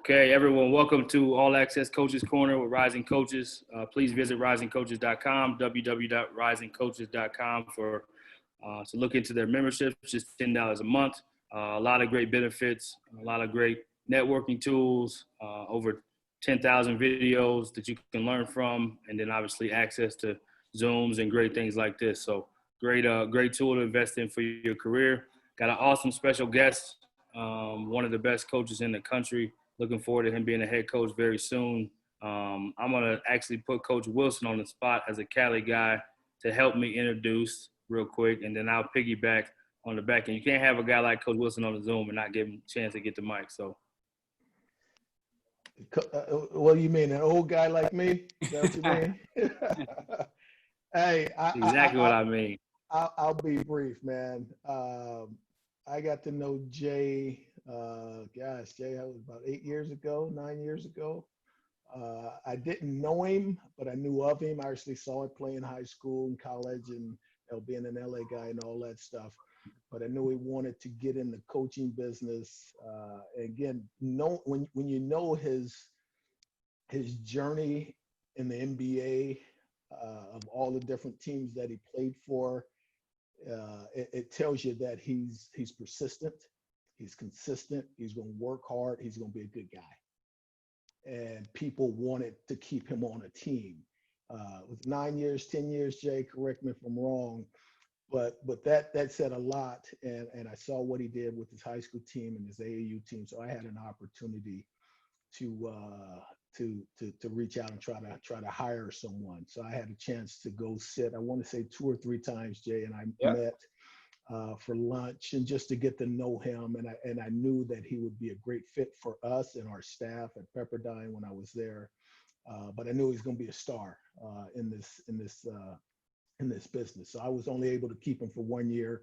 Okay, everyone, welcome to All Access Coaches Corner with Rising Coaches. Please visit risingcoaches.com, www.risingcoaches.com to look into their memberships, just $10 a month. A lot of great benefits, a lot of great networking tools, over 10,000 videos that you can learn from, and then obviously access to Zooms and great things like this. So great tool to invest in for your career. Got an awesome special guest, one of the best coaches in the country. Looking forward to him being a head coach very soon. I'm going to actually put Coach Wilson on the spot as a Cali guy to help me introduce real quick, and then I'll piggyback on the back end. You can't have a guy like Coach Wilson on the Zoom and not give him a chance to get the mic. So, what do you mean, an old guy like me? Is that what you mean? Hey, exactly what I mean. I'll be brief, man. I got to know Jay. Jay, that was about 9 years ago. I didn't know him, but I knew of him. I actually saw him play in high school and college, and being an LA guy and all that stuff. But I knew he wanted to get in the coaching business. And again, when you know his journey in the NBA, of all the different teams that he played for, it tells you that he's persistent, he's consistent, he's going to work hard, he's going to be a good guy. And people wanted to keep him on a team. With 9 years, 10 years, Jay, correct me if I'm wrong, but that said a lot. And I saw what he did with his high school team and his AAU team. So I had an opportunity to reach out and try to hire someone. So I had a chance to go sit, I want to say 2 or 3 times, Jay, and I met for lunch and just to get to know him. And I knew that he would be a great fit for us and our staff at Pepperdine when I was there. But I knew he was going to be a star in this business. So I was only able to keep him for 1 year,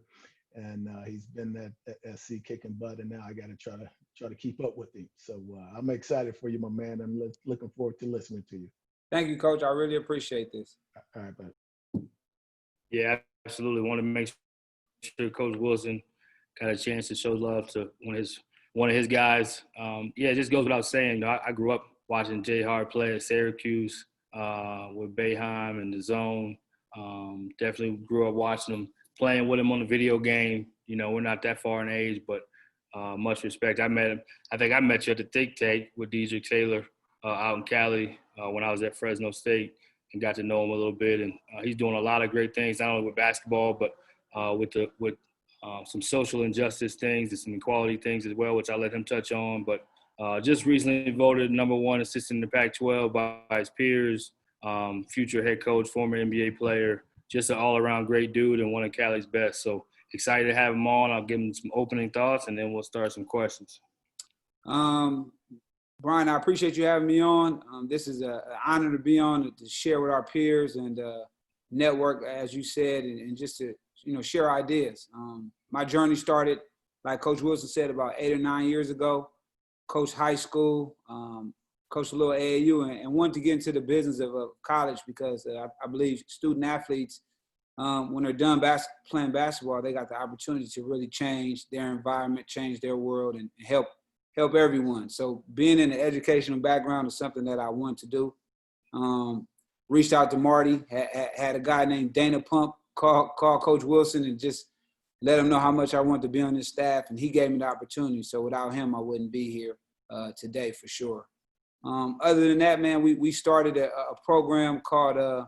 and he's been at SC kicking butt. And now I got to try to keep up with him. So I'm excited for you, my man. I'm looking forward to listening to you. Thank you, Coach. I really appreciate this. All right, bud. Yeah, absolutely. Want to make sure Coach Wilson got a chance to show love to one of his guys. It just goes without saying. I grew up watching Jay Hart play at Syracuse with Boeheim and the zone. Definitely grew up watching him, playing with him on the video game. You know, we're not that far in age, but much respect. I met him. I think I met you at the Think Tank with Dedrick Taylor out in Cali when I was at Fresno State, and got to know him a little bit. And he's doing a lot of great things, not only with basketball, but with some social injustice things and some equality things as well, which I'll let him touch on. But just recently voted #1 assistant in the Pac-12 by his peers, future head coach, former NBA player, just an all-around great dude and one of Cali's best. So excited to have him on. I'll give him some opening thoughts, and then we'll start some questions. Brian, I appreciate you having me on. This is an honor to be on, to share with our peers and network, as you said, and just to share ideas. My journey started, like Coach Wilson said, about 8 or 9 years ago. Coached high school, coached a little AAU, and wanted to get into the business of college because I believe student athletes, when they're done playing basketball, they got the opportunity to really change their environment, change their world, and help everyone. So being in the educational background is something that I want to do. Reached out to Marty, had a guy named Dana Pump call Coach Wilson and just let him know how much I wanted to be on his staff, and he gave me the opportunity. So without him, I wouldn't be here today for sure. Other than that, man, we started a program called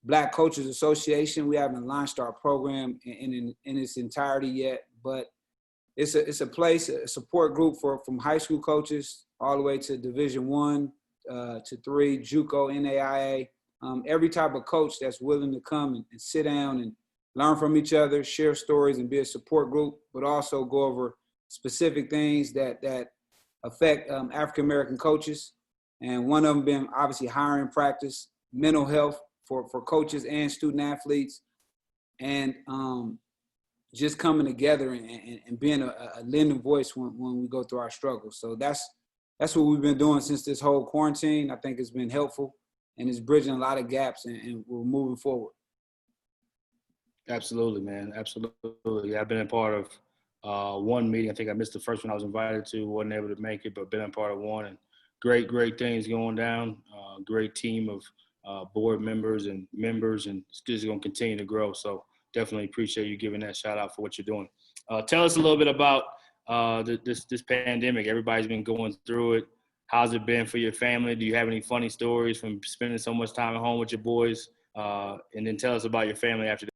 Black Coaches Association. We haven't launched our program in its entirety yet, but it's a place, a support group from high school coaches all the way to Division I to 3, JUCO, NAIA. Every type of coach that's willing to come and sit down and learn from each other, share stories, and be a support group, but also go over specific things that affect African-American coaches. And one of them being obviously hiring practice, mental health for coaches and student athletes, and just coming together and being a lending voice when we go through our struggles. So that's what we've been doing since this whole quarantine. I think it's been helpful, and it's bridging a lot of gaps, and we're moving forward. Absolutely, man. Absolutely. I've been a part of one meeting. I think I missed the first one I was invited to, wasn't able to make it, but been a part of one. And great things going down. Great team of board members, and it's just going to continue to grow. So definitely appreciate you giving that shout out for what you're doing. Tell us a little bit about this pandemic. Everybody's been going through it. How's it been for your family? Do you have any funny stories from spending so much time at home with your boys? And then tell us about your family after that.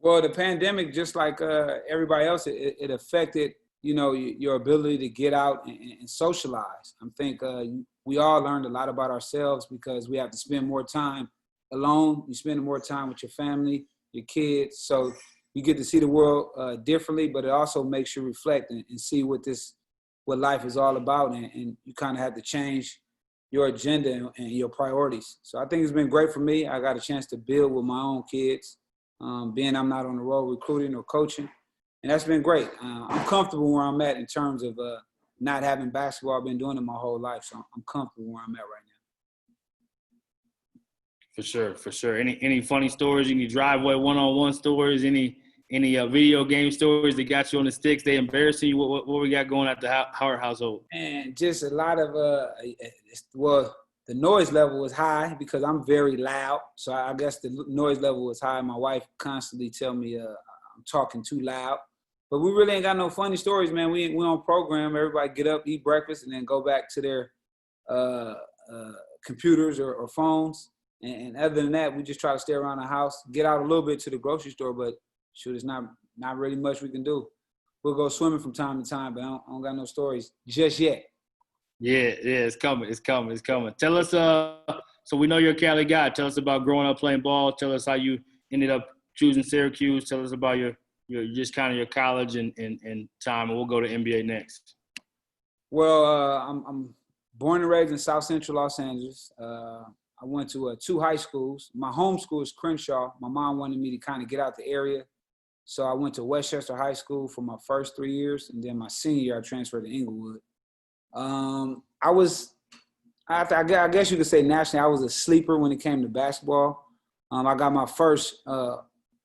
Well, the pandemic, just like everybody else, it affected, your ability to get out and socialize. I think we all learned a lot about ourselves because we have to spend more time alone. You spend more time with your family, your kids. So you get to see the world differently, but it also makes you reflect and see what life is all about. And you kind of have to change your agenda and your priorities. So I think it's been great for me. I got a chance to build with my own kids. Being I'm not on the road recruiting or coaching. And that's been great. I'm comfortable where I'm at in terms of not having basketball. I've been doing it my whole life, so I'm comfortable where I'm at right now. For sure. Any funny stories? Any driveway one-on-one stories? Any video game stories that got you on the sticks? They embarrassing you? What we got going at the Hart household? And just a lot of the noise level was high because I'm very loud. So I guess the noise level was high. My wife constantly tell me I'm talking too loud. But we really ain't got no funny stories, man. We on program. Everybody get up, eat breakfast, and then go back to their computers or phones. And other than that, we just try to stay around the house, get out a little bit to the grocery store, but shoot, it's not really much we can do. We'll go swimming from time to time, but I don't got no stories just yet. Yeah, it's coming. Tell us, so we know you're a Cali guy. Tell us about growing up playing ball. Tell us how you ended up choosing Syracuse. Tell us about your just kind of your college and time, and we'll go to NBA next. Well, I'm born and raised in South Central Los Angeles. I went to 2 high schools. My home school is Crenshaw. My mom wanted me to kind of get out the area. So I went to Westchester High School for my first 3 years, and then my senior year I transferred to Inglewood. I guess you could say nationally, I was a sleeper when it came to basketball. I got my first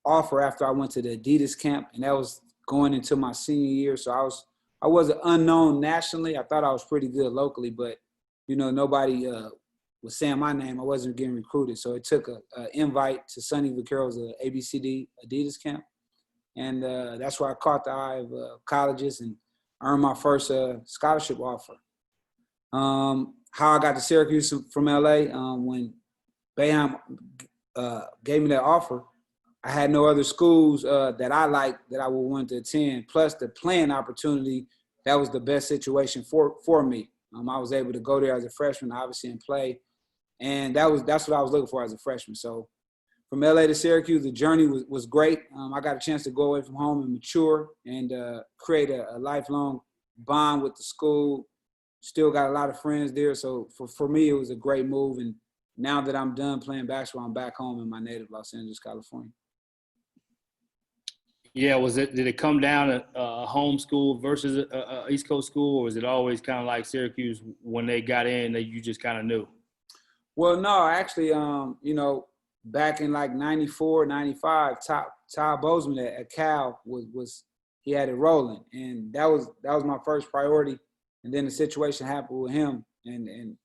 offer after I went to the Adidas camp, and that was going into my senior year. So I was an unknown nationally. I thought I was pretty good locally, but nobody was saying my name. I wasn't getting recruited. So it took an invite to Sonny Vaccaro's ABCD Adidas camp, and that's where I caught the eye of colleges and earned my first scholarship offer. How I got to Syracuse from LA, when Boeheim gave me that offer, I had no other schools that I liked that I would want to attend. Plus the playing opportunity, that was the best situation for me. I was able to go there as a freshman, obviously, and play. And that's what I was looking for as a freshman. So from LA to Syracuse, the journey was great. I got a chance to go away from home and mature and create a lifelong bond with the school. Still got a lot of friends there. So for me, it was a great move. And now that I'm done playing basketball, I'm back home in my native Los Angeles, California. Yeah, did it come down to home school versus a East Coast school, or was it always kind of like Syracuse when they got in that you just kind of knew? Well, no, actually, back in like 94, 95, Todd Bozeman at Cal he had it rolling, and that was my first priority. And then the situation happened with him, and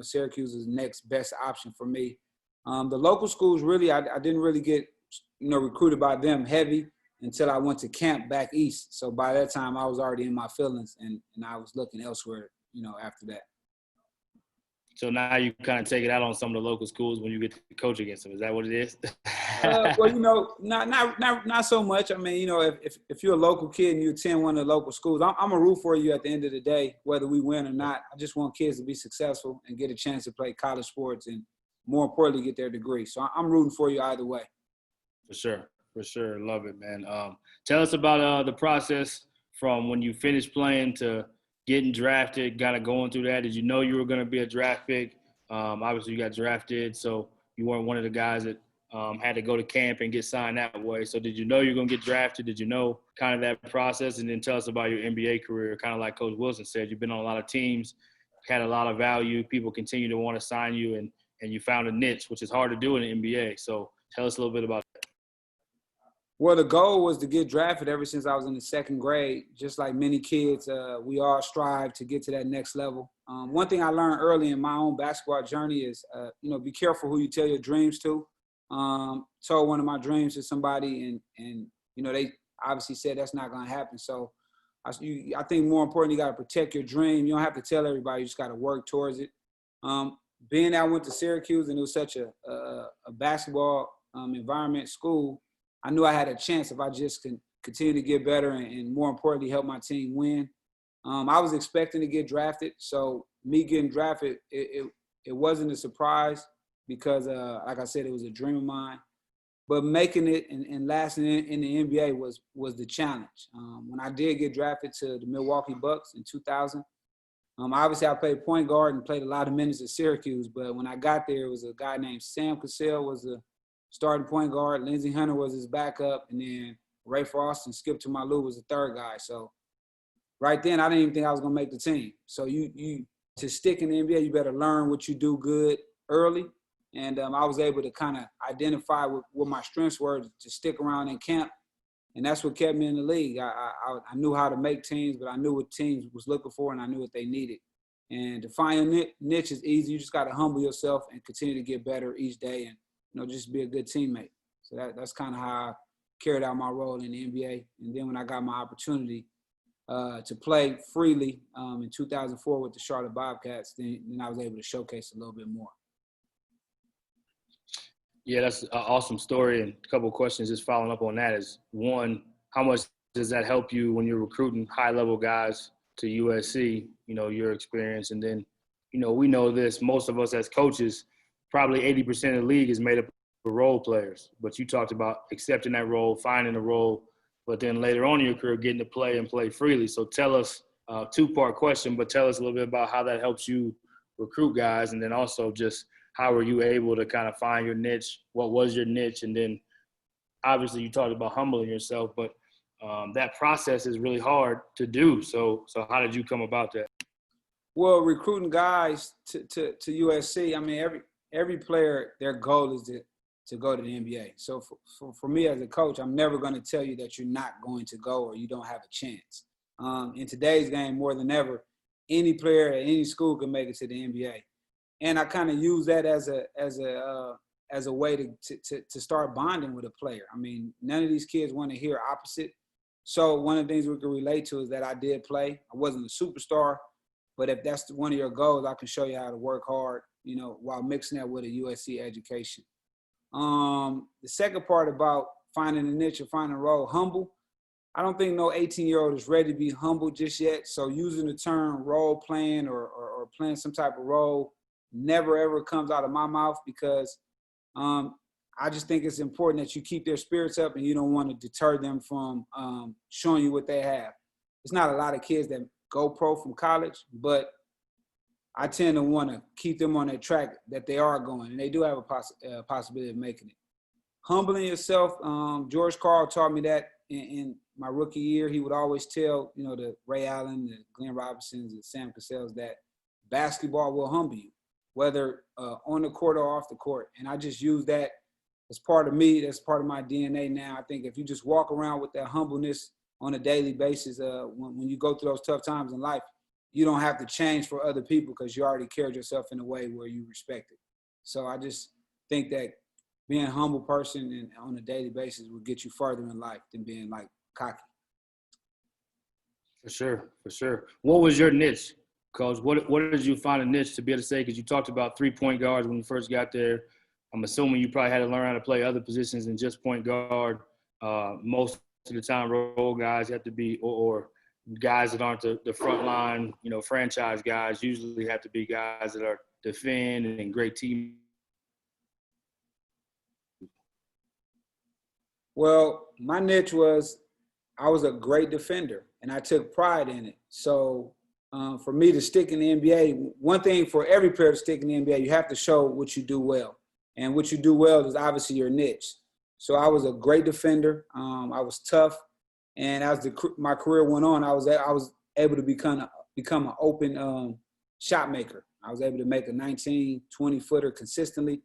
Syracuse is the next best option for me. The local schools really, I didn't really get recruited by them heavy until I went to camp back east. So by that time, I was already in my feelings, and I was looking elsewhere, after that. So now you kind of take it out on some of the local schools when you get to coach against them. Is that what it is? Well, not so much. I mean, if you're a local kid and you attend one of the local schools, I'm a root for you at the end of the day, whether we win or not. I just want kids to be successful and get a chance to play college sports and, more importantly, get their degree. So I'm rooting for you either way. For sure. Love it, man. Tell us about the process from when you finished playing to getting drafted, kind of going through that. Did you know you were going to be a draft pick? Obviously, you got drafted, so you weren't one of the guys that had to go to camp and get signed that way. So did you know you were going to get drafted? Did you know kind of that process? And then tell us about your NBA career, kind of like Coach Wilson said. You've been on a lot of teams, had a lot of value. People continue to want to sign you, and you found a niche, which is hard to do in the NBA. So tell us a little bit about that. Well, the goal was to get drafted ever since I was in the second grade. Just like many kids, we all strive to get to that next level. One thing I learned early in my own basketball journey is, be careful who you tell your dreams to. Told one of my dreams to somebody, and they obviously said that's not going to happen. So I think more important, you got to protect your dream. You don't have to tell everybody. You just got to work towards it. Being that I went to Syracuse and it was such a basketball environment, school, I knew I had a chance if I just can continue to get better and more importantly, help my team win. I was expecting to get drafted. So me getting drafted, it wasn't a surprise because, like I said, it was a dream of mine. But making it and lasting in the NBA was the challenge. When I did get drafted to the Milwaukee Bucks in 2000, obviously I played point guard and played a lot of minutes at Syracuse. But when I got there, it was a guy named Sam Cassell was the starting point guard. Lindsey Hunter was his backup. And then Ray Frost and Skip to Malou was the third guy. So right then, I didn't even think I was going to make the team. So you to stick in the NBA, you better learn what you do good early. And I was able to kind of identify what my strengths were to stick around in camp. And that's what kept me in the league. I knew how to make teams, but I knew what teams was looking for and I knew what they needed. And to find a niche is easy. You just got to humble yourself and continue to get better each day and, just be a good teammate. So that's kind of how I carried out my role in the NBA. And then when I got my opportunity to play freely in 2004 with the Charlotte Bobcats, then I was able to showcase a little bit more. Yeah, that's an awesome story. And a couple of questions just following up on that is, one, how much does that help you when you're recruiting high-level guys to USC, your experience? And then, we know this, most of us as coaches, probably 80% of the league is made up of role players. But you talked about accepting that role, finding a role, but then later on in your career getting to play and play freely. So tell us, two-part question, but tell us a little bit about how that helps you recruit guys, and then also just how were you able to kind of find your niche? What was your niche? And then obviously you talked about humbling yourself, but that process is really hard to do. So how did you come about that? Well, recruiting guys to USC, I mean, every player, their goal is to go to the NBA. So for me as a coach, I'm never going to tell you that you're not going to go or you don't have a chance. In today's game, more than ever, any player at any school can make it to the NBA. And I kind of use that as a way to start bonding with a player. I mean, none of these kids want to hear opposite. So one of the things we can relate to is that I did play. I wasn't a superstar, but if that's one of your goals, I can show you how to work hard, while mixing that with a USC education. The second part about finding a niche or finding a role, humble. I don't think no 18-year-old is ready to be humble just yet. So using the term role playing or playing some type of role never ever comes out of my mouth because I just think it's important that you keep their spirits up and you don't want to deter them from showing you what they have. It's not a lot of kids that go pro from college, but I tend to want to keep them on that track that they are going, and they do have a possibility of making it. Humbling yourself, George Karl taught me that in my rookie year. He would always tell, the Ray Allen, the Glenn Robinsons, and Sam Cassells that basketball will humble you, whether on the court or off the court. And I just use that as part of me. That's part of my DNA now. I think if you just walk around with that humbleness on a daily basis, when you go through those tough times in life, you don't have to change for other people because you already carried yourself in a way where you respect it. So I just think that being a humble person and on a daily basis will get you further in life than being like cocky. For sure. What was your niche? Because what did you find a niche to be able to say? Because you talked about 3-point guards when you first got there. I'm assuming you probably had to learn how to play other positions than just point guard. Most of the time, role guys have to be, or guys that aren't the front line, franchise guys usually have to be guys that are defend and great team. Well, my niche was I was a great defender, and I took pride in it. So for me to stick in the NBA, one thing for every player to stick in the NBA, you have to show what you do well. And what you do well is obviously your niche. So I was a great defender. I was tough. And as my career went on, I was able to become an open shot maker. I was able to make a 19, 20-footer consistently.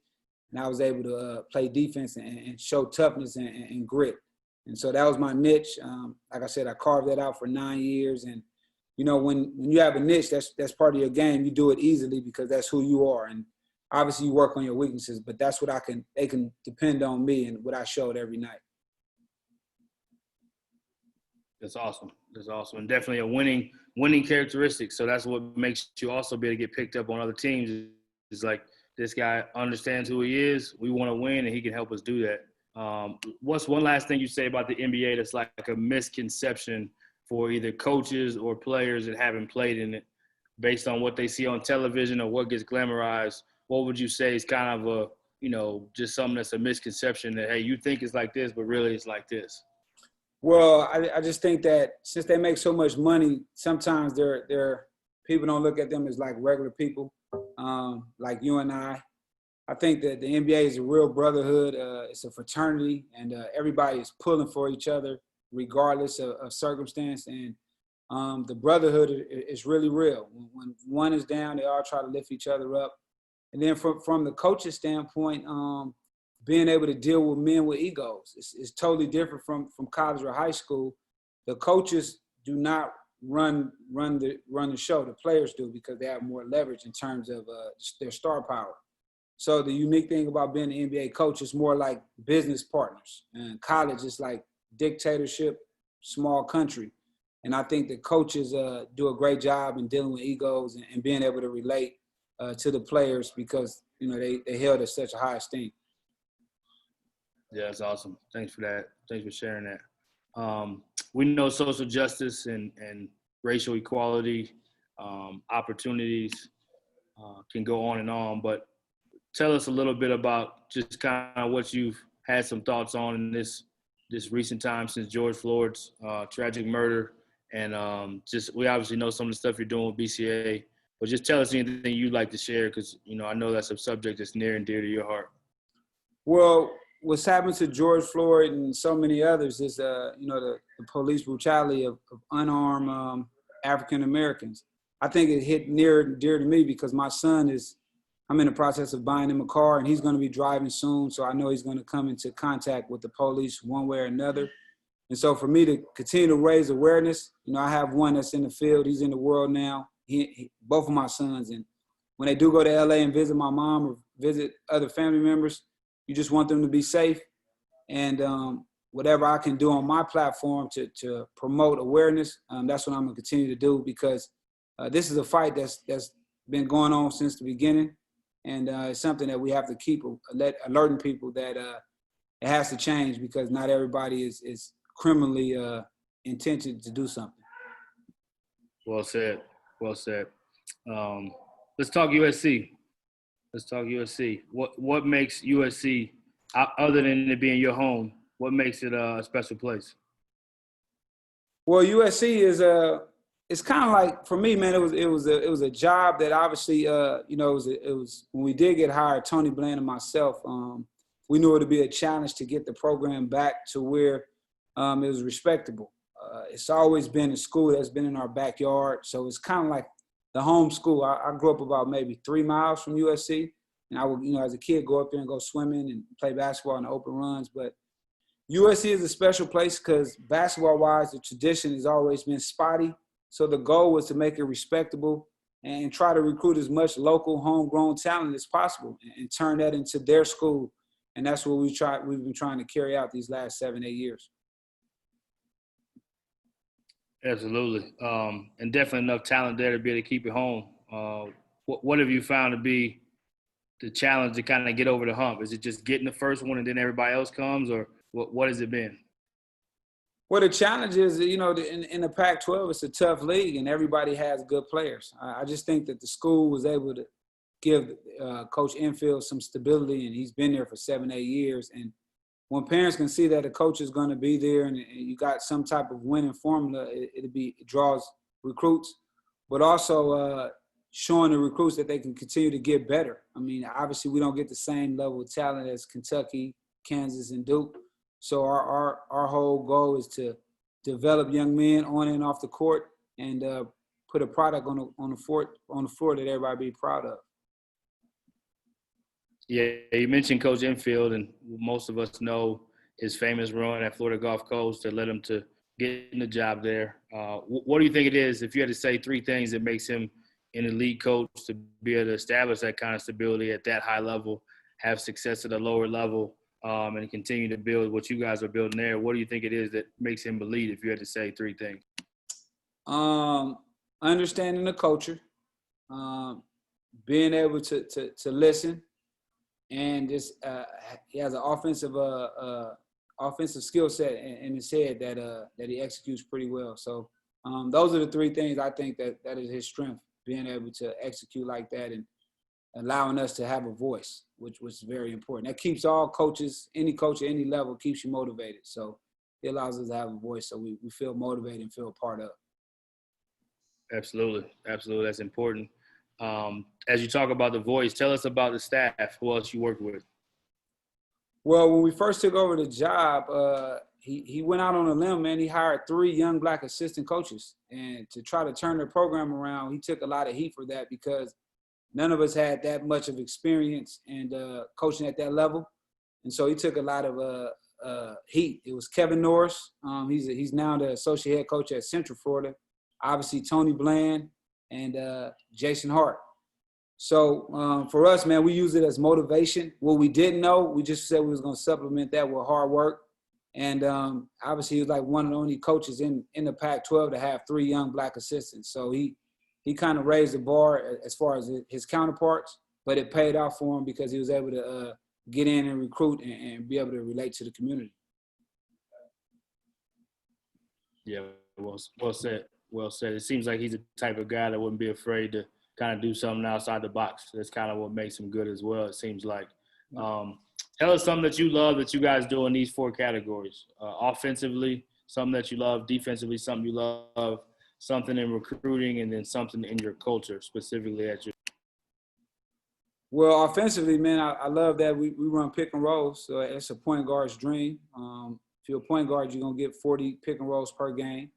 And I was able to play defense and show toughness and grit. And so that was my niche. Like I said, I carved that out for 9 years. And, you know, when you have a niche, that's part of your game. You do it easily because that's who you are. And obviously you work on your weaknesses, but that's what they can depend on me and what I showed every night. That's awesome. That's awesome. And definitely a winning characteristic. So that's what makes you also be able to get picked up on other teams. It's like, this guy understands who he is. We want to win, and he can help us do that. What's one last thing you say about the NBA that's like a misconception for either coaches or players that haven't played in it based on what they see on television or what gets glamorized? What would you say is kind of a, you know, just something that's a misconception that, hey, you think it's like this, but really it's like this? Well, I just think that since they make so much money, sometimes they're people don't look at them as like regular people, like you and I. I think that the NBA is a real brotherhood. It's a fraternity, and everybody is pulling for each other regardless of circumstance. And the brotherhood is really real. When one is down, they all try to lift each other up. And then from the coach's standpoint, being able to deal with men with egos is totally different from college or high school. The coaches do not run the show. The players do because they have more leverage in terms of their star power. So the unique thing about being an NBA coach is more like business partners. And college is like dictatorship, small country. And I think the coaches do a great job in dealing with egos and being able to relate to the players because, you know, they held at such a high esteem. Yeah, that's awesome. Thanks for that. Thanks for sharing that. We know social justice and racial equality, opportunities can go on, but tell us a little bit about just kind of what you've had some thoughts on in this recent time since George Floyd's tragic murder. And just we obviously know some of the stuff you're doing with BCA, but just tell us anything you'd like to share because, you know, I know that's a subject that's near and dear to your heart. Well, what's happened to George Floyd and so many others is, you know, the police brutality of unarmed African Americans. I think it hit near and dear to me because my son I'm in the process of buying him a car and he's going to be driving soon. So I know he's going to come into contact with the police one way or another. And so for me to continue to raise awareness, you know, I have one that's in the field. He's in the world now. Both of my sons. And when they do go to LA and visit my mom or visit other family members, you just want them to be safe. And whatever I can do on my platform to promote awareness, that's what I'm going to continue to do because this is a fight that's been going on since the beginning. And it's something that we have to keep alerting people that it has to change because not everybody is criminally intentioned to do something. Well said. Well said. Let's talk USC. Let's talk USC. What makes USC, other than it being your home, what makes it a special place? Well, USC is it's kind of like for me, man. It was a job that obviously, you know, it was when we did get hired, Tony Bland and myself. We knew it would be a challenge to get the program back to where it was respectable. It's always been a school that's been in our backyard, so it's kind of like the home school. I grew up about maybe 3 miles from USC, and I would, you know, as a kid, go up there and go swimming and play basketball in the open runs. But USC is a special place because basketball-wise, the tradition has always been spotty. So the goal was to make it respectable and try to recruit as much local homegrown talent as possible and turn that into their school. And that's what we've been trying to carry out these last 7-8 years. Absolutely. And definitely enough talent there to be able to keep it home. What have you found to be the challenge to kind of get over the hump? Is it just getting the first one and then everybody else comes, or what has it been? Well, the challenge is, you know, in the Pac-12, it's a tough league and everybody has good players. I just think that the school was able to give Coach Enfield some stability, and he's been there for 7-8 years. And when parents can see that a coach is going to be there and you got some type of winning formula, it draws recruits, but also showing the recruits that they can continue to get better. I mean, obviously we don't get the same level of talent as Kentucky, Kansas, and Duke. So our whole goal is to develop young men on and off the court and put a product on the floor that everybody be proud of. Yeah, you mentioned Coach Enfield, and most of us know his famous run at Florida Gulf Coast that led him to getting the job there. What do you think it is, if you had to say three things that makes him an elite coach, to be able to establish that kind of stability at that high level, have success at a lower level, and continue to build what you guys are building there? What do you think it is that makes him elite, if you had to say three things? Understanding the culture, being able to listen, and just he has an offensive skill set in his head that he executes pretty well. So those are the three things I think that is his strength, being able to execute like that and allowing us to have a voice, which was very important. That keeps all coaches, any coach at any level, keeps you motivated. So it allows us to have a voice, so we feel motivated and feel a part of. Absolutely. Absolutely. That's important. As you talk about the voice, tell us about the staff. Who else you work with? Well, when we first took over the job, he went out on a limb, man. He hired 3 young black assistant coaches. And to try to turn the program around, he took a lot of heat for that because none of us had that much of experience and coaching at that level. And so he took a lot of heat. It was Kevin Norris. He's now the associate head coach at Central Florida. Obviously, Tony Bland and Jason Hart. So for us, man, we use it as motivation. What we didn't know, we just said we was going to supplement that with hard work. And obviously, he was like one of the only coaches in the Pac-12 to have 3 young black assistants. So he kind of raised the bar as far as his counterparts, but it paid off for him because he was able to get in and recruit and be able to relate to the community. Yeah, well said. Well said. It seems like he's the type of guy that wouldn't be afraid to kind of do something outside the box. That's kind of what makes him good as well, it seems like. Tell us something that you love that you guys do in these 4 categories. Offensively, something that you love. Defensively, something you love. Something in recruiting, and then something in your culture, specifically at your. Well, offensively, man, I love that we run pick and rolls. So it's a point guard's dream. If you're a point guard, you're going to get 40 pick and rolls per game.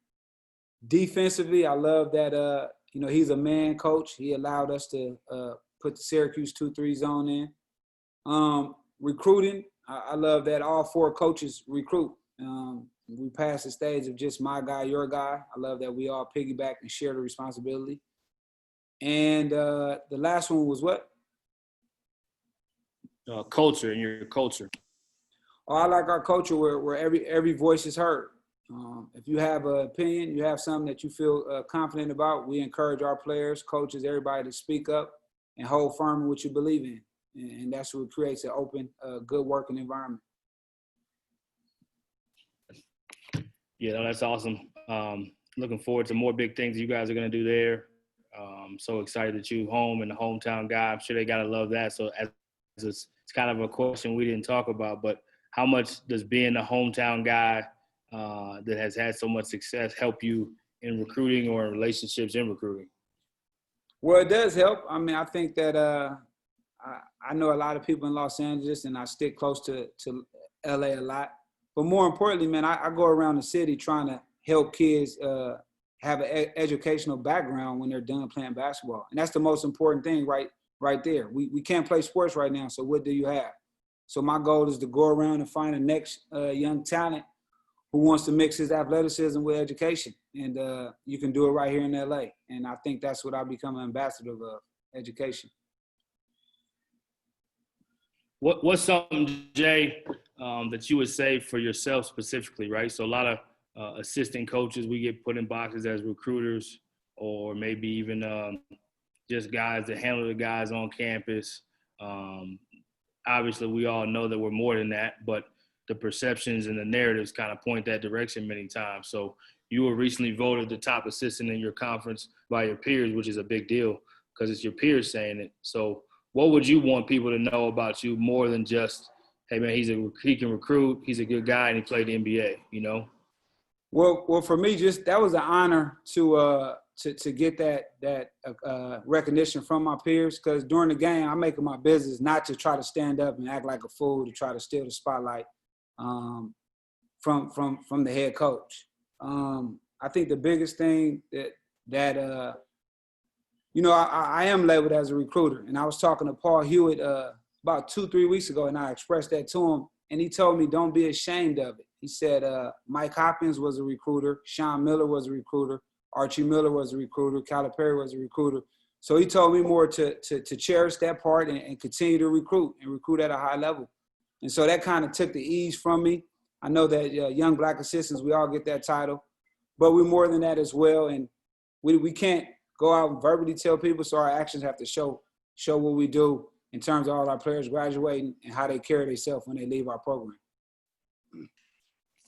Defensively, I love that, he's a man coach. He allowed us to put the Syracuse 2-3 zone in. Recruiting, I love that all 4 coaches recruit. We passed the stage of just my guy, your guy. I love that we all piggyback and share the responsibility. And the last one was what? Culture, and your culture. Oh, I like our culture where every voice is heard. If you have an opinion, you have something that you feel confident about, we encourage our players, coaches, everybody to speak up and hold firm in what you believe in. And that's what creates an open, good working environment. Yeah, no, that's awesome. Looking forward to more big things you guys are going to do there. So excited that you home and the hometown guy. I'm sure they got to love that. So it's kind of a question we didn't talk about, but how much does being a hometown guy that has had so much success help you in recruiting or in relationships in recruiting? Well, it does help. I mean, I think that I know a lot of people in Los Angeles, and I stick close to LA a lot. But more importantly, man, I go around the city trying to help kids have an educational background when they're done playing basketball. And that's the most important thing right there. We can't play sports right now, so what do you have? So my goal is to go around and find the next young talent who wants to mix his athleticism with education. And you can do it right here in LA. And I think that's what I'll become an ambassador of, education. What's something, Jay, that you would say for yourself specifically, right? So a lot of assistant coaches, we get put in boxes as recruiters, or maybe even just guys that handle the guys on campus. Obviously, we all know that we're more than that, but the perceptions and the narratives kind of point that direction many times. So you were recently voted the top assistant in your conference by your peers, which is a big deal because it's your peers saying it. So what would you want people to know about you more than just, hey, man, he can recruit, he's a good guy, and he played the NBA, you know? Well, for me, just that was an honor to get that recognition from my peers, because during the game, I make it my business not to try to stand up and act like a fool to try to steal the spotlight from the head coach. I think the biggest thing that I am labeled as a recruiter, and I was talking to Paul Hewitt about 2-3 weeks ago, and I expressed that to him. and he told me, don't be ashamed of it. He said, Mike Hopkins was a recruiter, Sean Miller was a recruiter, Archie Miller was a recruiter, Calipari was a recruiter. So he told me more to cherish that part and continue to recruit at a high level. And so that kind of took the ease from me. I know that young black assistants, we all get that title, but we're more than that as well. And we can't go out and verbally tell people, so our actions have to show what we do in terms of all our players graduating and how they carry themselves when they leave our program.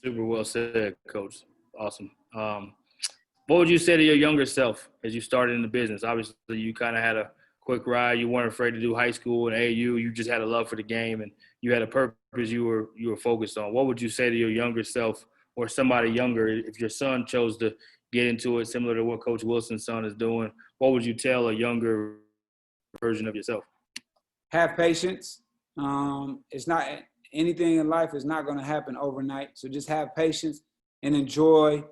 Super well said, Coach. Awesome. What would you say to your younger self as you started in the business? Obviously, you kind of had a quick ride. You weren't afraid to do high school and AAU. You just had a love for the game, and you had a purpose you were focused on. What would you say to your younger self or somebody younger if your son chose to get into it, similar to what Coach Wilson's son is doing? What would you tell a younger version of yourself? Have patience. It's not anything in life is not going to happen overnight. So just have patience and enjoy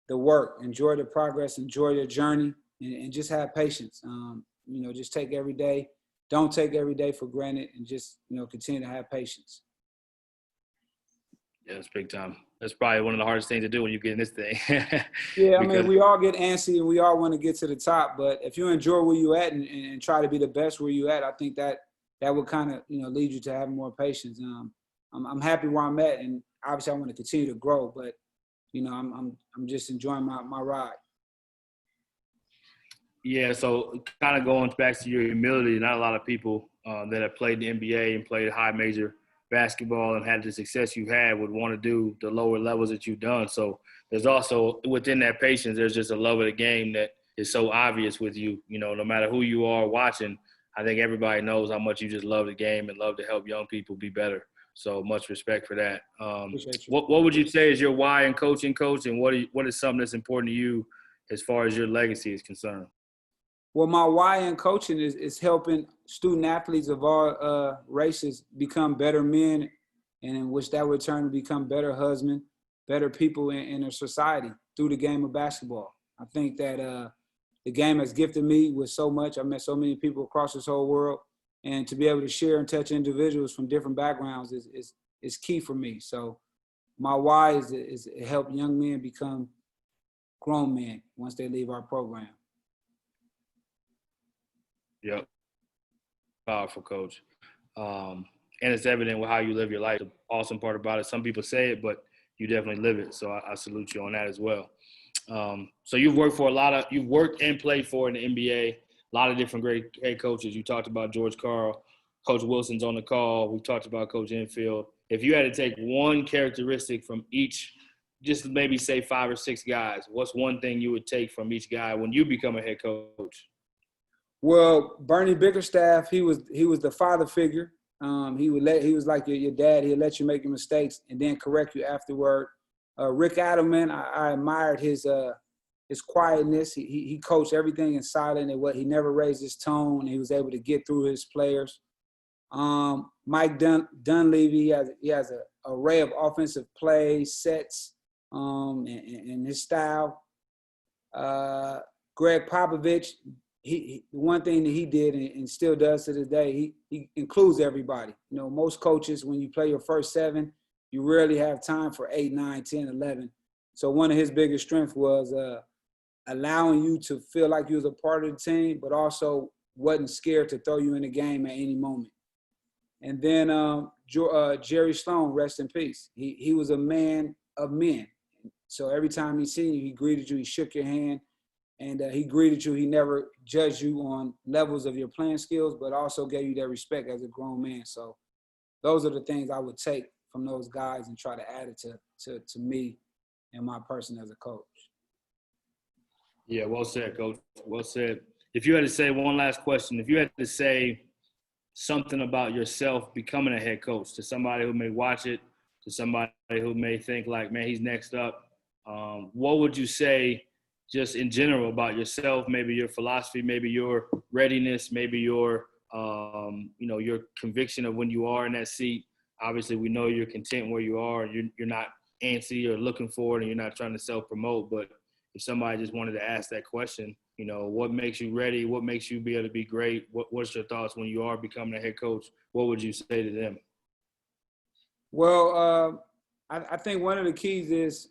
the work, enjoy the progress, enjoy the journey, and just have patience. Just take every day. Don't take every day for granted, and just, continue to have patience. Yeah, it's big time. That's probably one of the hardest things to do when you get in this thing. Yeah, I mean, we all get antsy and we all want to get to the top, but if you enjoy where you at and try to be the best where you at, I think that would kind of, lead you to having more patience. I'm happy where I'm at, and obviously I want to continue to grow, but I'm just enjoying my ride. Yeah, so kind of going back to your humility, not a lot of people that have played the NBA and played high major basketball and had the success you had would want to do the lower levels that you've done. So there's also, within that patience, there's just a love of the game that is so obvious with you. No matter who you are watching, I think everybody knows how much you just love the game and love to help young people be better. So much respect for that. What would you say is your why in coaching, Coach, and what is something that's important to you as far as your legacy is concerned? Well, my why in coaching is helping student athletes of all races become better men, and in which that would turn to become better husbands, better people in their society through the game of basketball. I think that the game has gifted me with so much. I've met so many people across this whole world, and to be able to share and touch individuals from different backgrounds is key for me. So my why is to help young men become grown men once they leave our program. Yep. Powerful, Coach. And it's evident with how you live your life. The awesome part about it, some people say it, but you definitely live it. So I salute you on that as well. So you've worked and played for in the NBA, a lot of different great head coaches. You talked about George Karl, Coach Wilson's on the call. We talked about Coach Enfield. If you had to take one characteristic from each, just maybe say 5 or 6 guys, what's one thing you would take from each guy when you become a head coach? Well, Bernie Bickerstaff, he was the father figure. He was like your dad. He'd let you make your mistakes and then correct you afterward. Rick Adelman, I admired his quietness. He coached everything in silence, and he never raised his tone. And he was able to get through his players. Mike Dunleavy, he has an array of offensive plays, sets, and his style. Greg Popovich. He one thing that he did and still does to this day, he includes everybody. Most coaches, when you play your first 7, you rarely have time for 8, 9, 10, 11. So one of his biggest strengths was allowing you to feel like you was a part of the team, but also wasn't scared to throw you in the game at any moment. And then Jerry Sloan, rest in peace. He was a man of men. So every time he seen you, he greeted you, he shook your hand. And he greeted you. He never judged you on levels of your playing skills, but also gave you that respect as a grown man. So those are the things I would take from those guys and try to add it to me and my person as a coach. Yeah, well said, Coach. Well said. If you had to say one last question, if you had to say something about yourself becoming a head coach to somebody who may watch it, to somebody who may think like, man, he's next up, what would you say just in general about yourself, maybe your philosophy, maybe your readiness, maybe your, your conviction of when you are in that seat? Obviously, we know you're content where you are. You're not antsy or looking for it, and you're not trying to self-promote. But if somebody just wanted to ask that question, what makes you ready? What makes you be able to be great? What's your thoughts when you are becoming a head coach? What would you say to them? Well, I think one of the keys is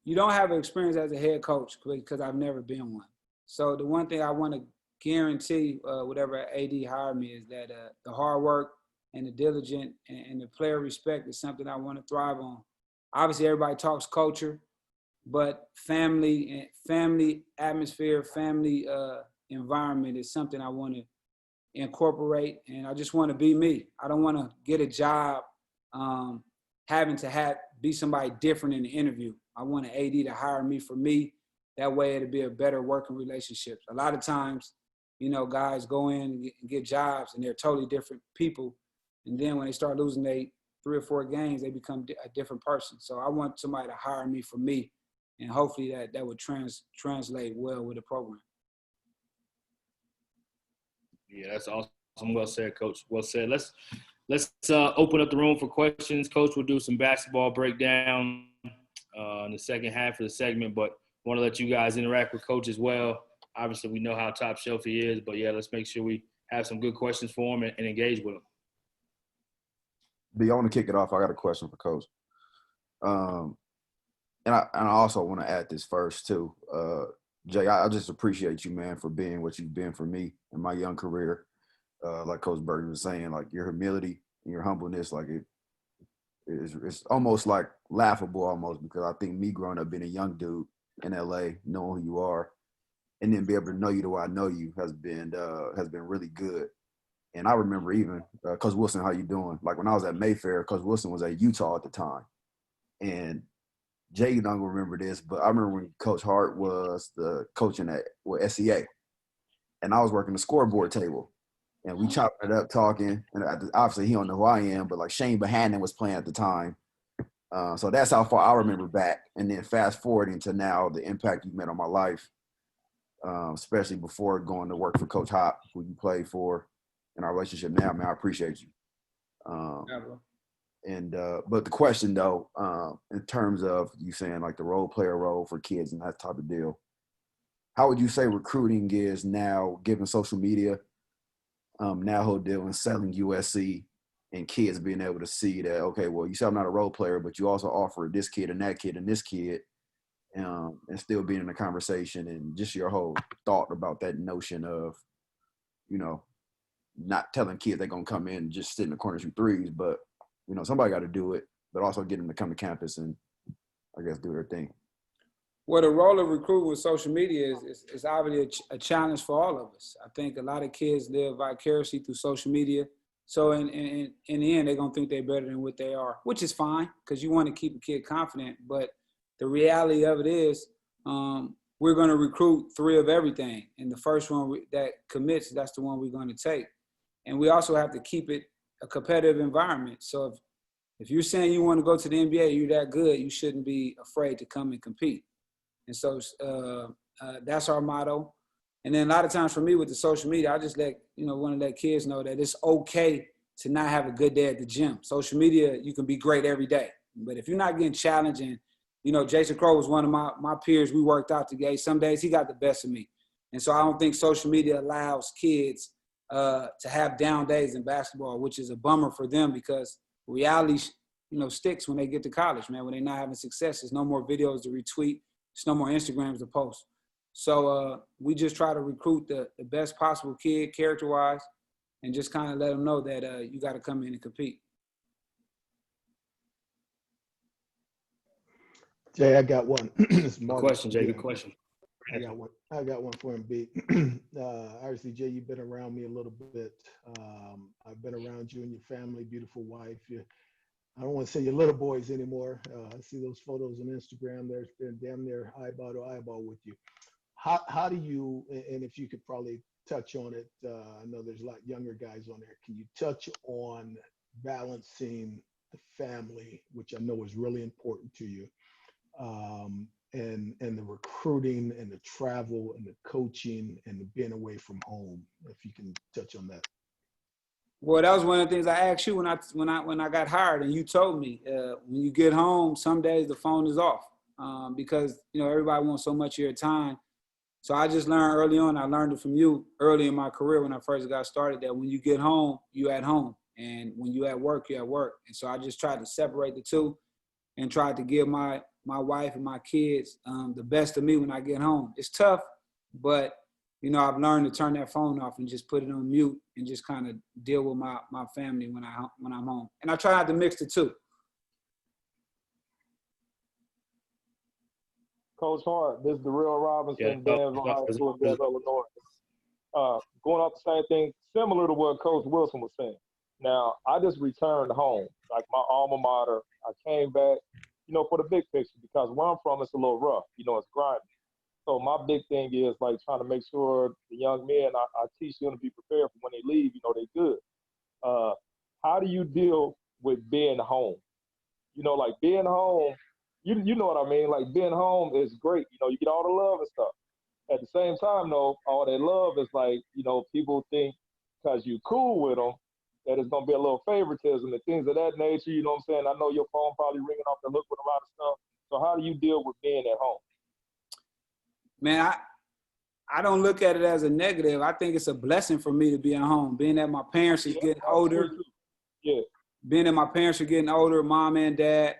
you don't have experience as a head coach because I've never been one. So the one thing I want to guarantee, whatever AD hired me, is that the hard work and the diligent and the player respect is something I want to thrive on. Obviously, everybody talks culture, but family atmosphere, family environment is something I want to incorporate, and I just want to be me. I don't want to get a job having to be somebody different in the interview. I want an AD to hire me for me. That way it'll be a better working relationship. A lot of times, guys go in and get jobs and they're totally different people. And then when they start losing 3 or 4 games, they become a different person. So I want somebody to hire me for me. And hopefully that would translate well with the program. Yeah, that's awesome. Well said, Coach. Well said. Let's open up the room for questions. Coach will do some basketball breakdown in the second half of the segment, but want to let you guys interact with Coach as well. Obviously, we know how top shelf he is, but yeah, let's make sure we have some good questions for him and engage with him. B, I want to kick it off. I got a question for Coach. And I also want to add this first too. Jay, I just appreciate you, man, for being what you've been for me in my young career. Like Coach Burton was saying, like your humility and your humbleness, like it's almost like laughable almost, because I think me growing up being a young dude in LA, knowing who you are, and then be able to know you the way I know you has been really good. And I remember even Coach Wilson, how you doing? Like when I was at Mayfair, Coach Wilson was at Utah at the time, and Jay, you don't remember this, but I remember when Coach Hart was the coaching at SEA, and I was working the scoreboard table, and we chopped it up talking. And obviously, he don't know who I am, but like Shane Bohannon was playing at the time, so that's how far I remember back. And then fast forwarding to now, the impact you've made on my life, especially before going to work for Coach Hop, who you played for, in our relationship now. Man, I appreciate you. Yeah, bro. And but the question though, in terms of you saying like the role player role for kids and that type of deal, how would you say recruiting is now, given social media, now whole deal in selling USC and kids being able to see that, okay, well, you say I'm not a role player, but you also offer this kid and that kid and this kid, and still being in the conversation, and just your whole thought about that notion of, not telling kids they're gonna come in and just sit in the corner and shoot threes, but somebody got to do it, but also get them to come to campus and, I guess, do their thing. Well, the role of recruiting with social media is obviously a challenge for all of us. I think a lot of kids live vicariously through social media. So in the end, they're going to think they're better than what they are, which is fine because you want to keep a kid confident. But the reality of it is we're going to recruit 3 of everything. And the first one that commits, that's the one we're going to take. And we also have to keep it a competitive environment. So if you're saying you want to go to the NBA, you're that good, you shouldn't be afraid to come and compete. And so that's our motto. And then a lot of times for me with the social media, I just want to let kids know that it's okay to not have a good day at the gym. Social media, you can be great every day. But if you're not getting challenged, and, Jason Crow was one of my peers, we worked out together. Some days he got the best of me. And so I don't think social media allows kids to have down days in basketball, which is a bummer for them because reality, sticks when they get to college, man. When they're not having success, there's no more videos to retweet. There's no more Instagrams to post. So we just try to recruit the best possible kid character-wise and just kind of let them know that you got to come in and compete. Jay, I got one. Good question, Jay. Good question. I got one for him, B. Obviously, Jay, you've been around me a little bit. I've been around you and your family, beautiful wife. I don't want to say your little boys anymore. I see those photos on Instagram. They're damn near eyeball to eyeball with you. How do you, and if you could probably touch on it, I know there's a lot younger guys on there. Can you touch on balancing the family, which I know is really important to you, and the recruiting and the travel and the coaching and the being away from home, if you can touch on that? Well, that was one of the things I asked you when I got hired, and you told me when you get home, some days the phone is off because everybody wants so much of your time. So I just learned early on. I learned it from you early in my career when I first got started that when you get home, you at home. And when you at work, you're at work. And so I just tried to separate the two and tried to give my wife and my kids the best of me when I get home. It's tough, but you know, I've learned to turn that phone off and just put it on mute and just kind of deal with my family when I'm home. And I try not to mix the two. Coach Hart, this is the real Robinson, Danville High School in Danville, Illinois. Going off the same thing, similar to what Coach Wilson was saying. Now, I just returned home, like my alma mater. I came back, you know, for the big picture, because where I'm from, it's a little rough. You know, it's grimy. So my big thing is like trying to make sure the young men I teach them to be prepared for when they leave, you know, they good. How do you deal with being home? You know, like being home, you know what I mean? Like being home is great. You know, you get all the love and stuff. At the same time, though, all that love is like, you know, people think because you cool with them that it's going to be a little favoritism and things of that nature. You know what I'm saying? I know your phone probably ringing off the hook with a lot of stuff. So how do you deal with being at home? Man, I don't look at it as a negative. I think it's a blessing for me to be at home, being that my parents is getting older. Yeah. Being that my parents are getting older, mom and dad,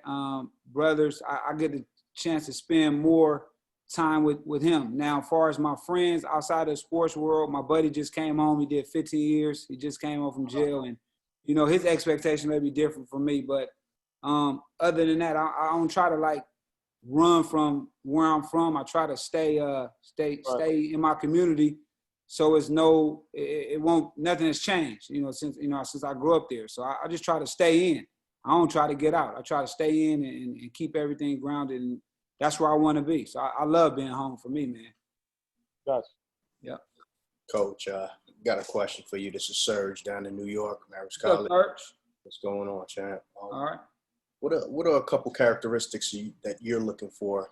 brothers, I get the chance to spend more time with him. Now, as far as my friends outside of the sports world, my buddy just came home. He did 15 years. He just came home from jail. And, you know, his expectation may be different from me. But other than that, I don't try to, like, run from where I'm from. I try to stay in my community, so it's it won't, nothing has changed, you know, since I grew up there. So I just try to stay in. I don't try to get out. I try to stay in and keep everything grounded, and that's where I want to be. So I love being home for me, man. Gotcha. Yeah. Coach, got a question for you. This is Serge down in New York, Marist What's College. up, Serge? What's going on, champ? All right. What are a couple characteristics that you're looking for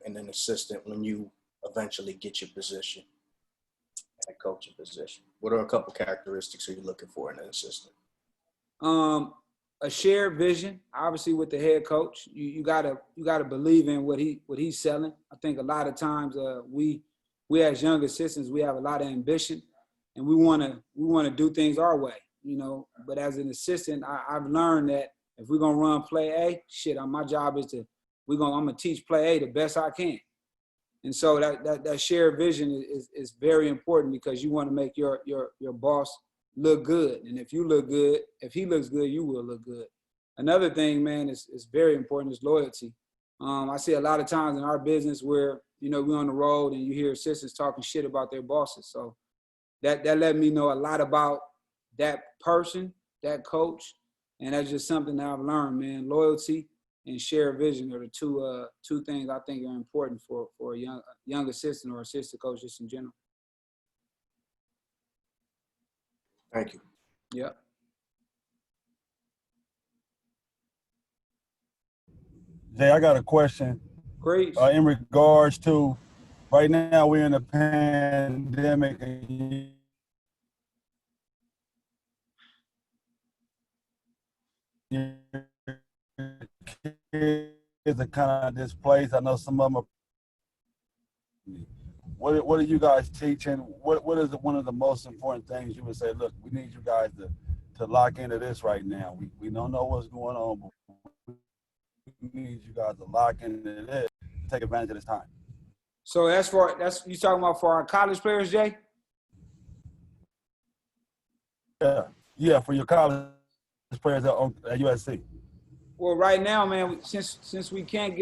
in an assistant when you eventually get your position, head coaching position? What are a couple characteristics are you looking for in an assistant? A shared vision, obviously, with the head coach. You gotta believe in what he's selling. I think a lot of times we as young assistants, we have a lot of ambition, and we wanna do things our way, you know. But as an assistant, I've learned that if we're gonna run play A, my job is I'm gonna teach play A the best I can. And so that shared vision is very important, because you want to make your boss look good. And if you look good, if he looks good, you will look good. Another thing, man, is very important, is loyalty. I see a lot of times in our business where, you know, we're on the road and you hear assistants talking shit about their bosses. So that let me know a lot about that person, that coach. And that's just something that I've learned, man. Loyalty and shared vision are the two things I think are important for a young assistant or assistant coach just in general. Thank you. Yep. Jay, I got a question. Great. In regards to right now we're in a pandemic and kids are kind of displaced. I know some of them are. What are you guys teaching? What is one of the most important things you would say, look, we need you guys to lock into this right now. We don't know what's going on, but we need you guys to lock into this, take advantage of this time. So that's you talking about for our college players, Jay? Yeah, for your college players at USC. Well, right now, man, since we can't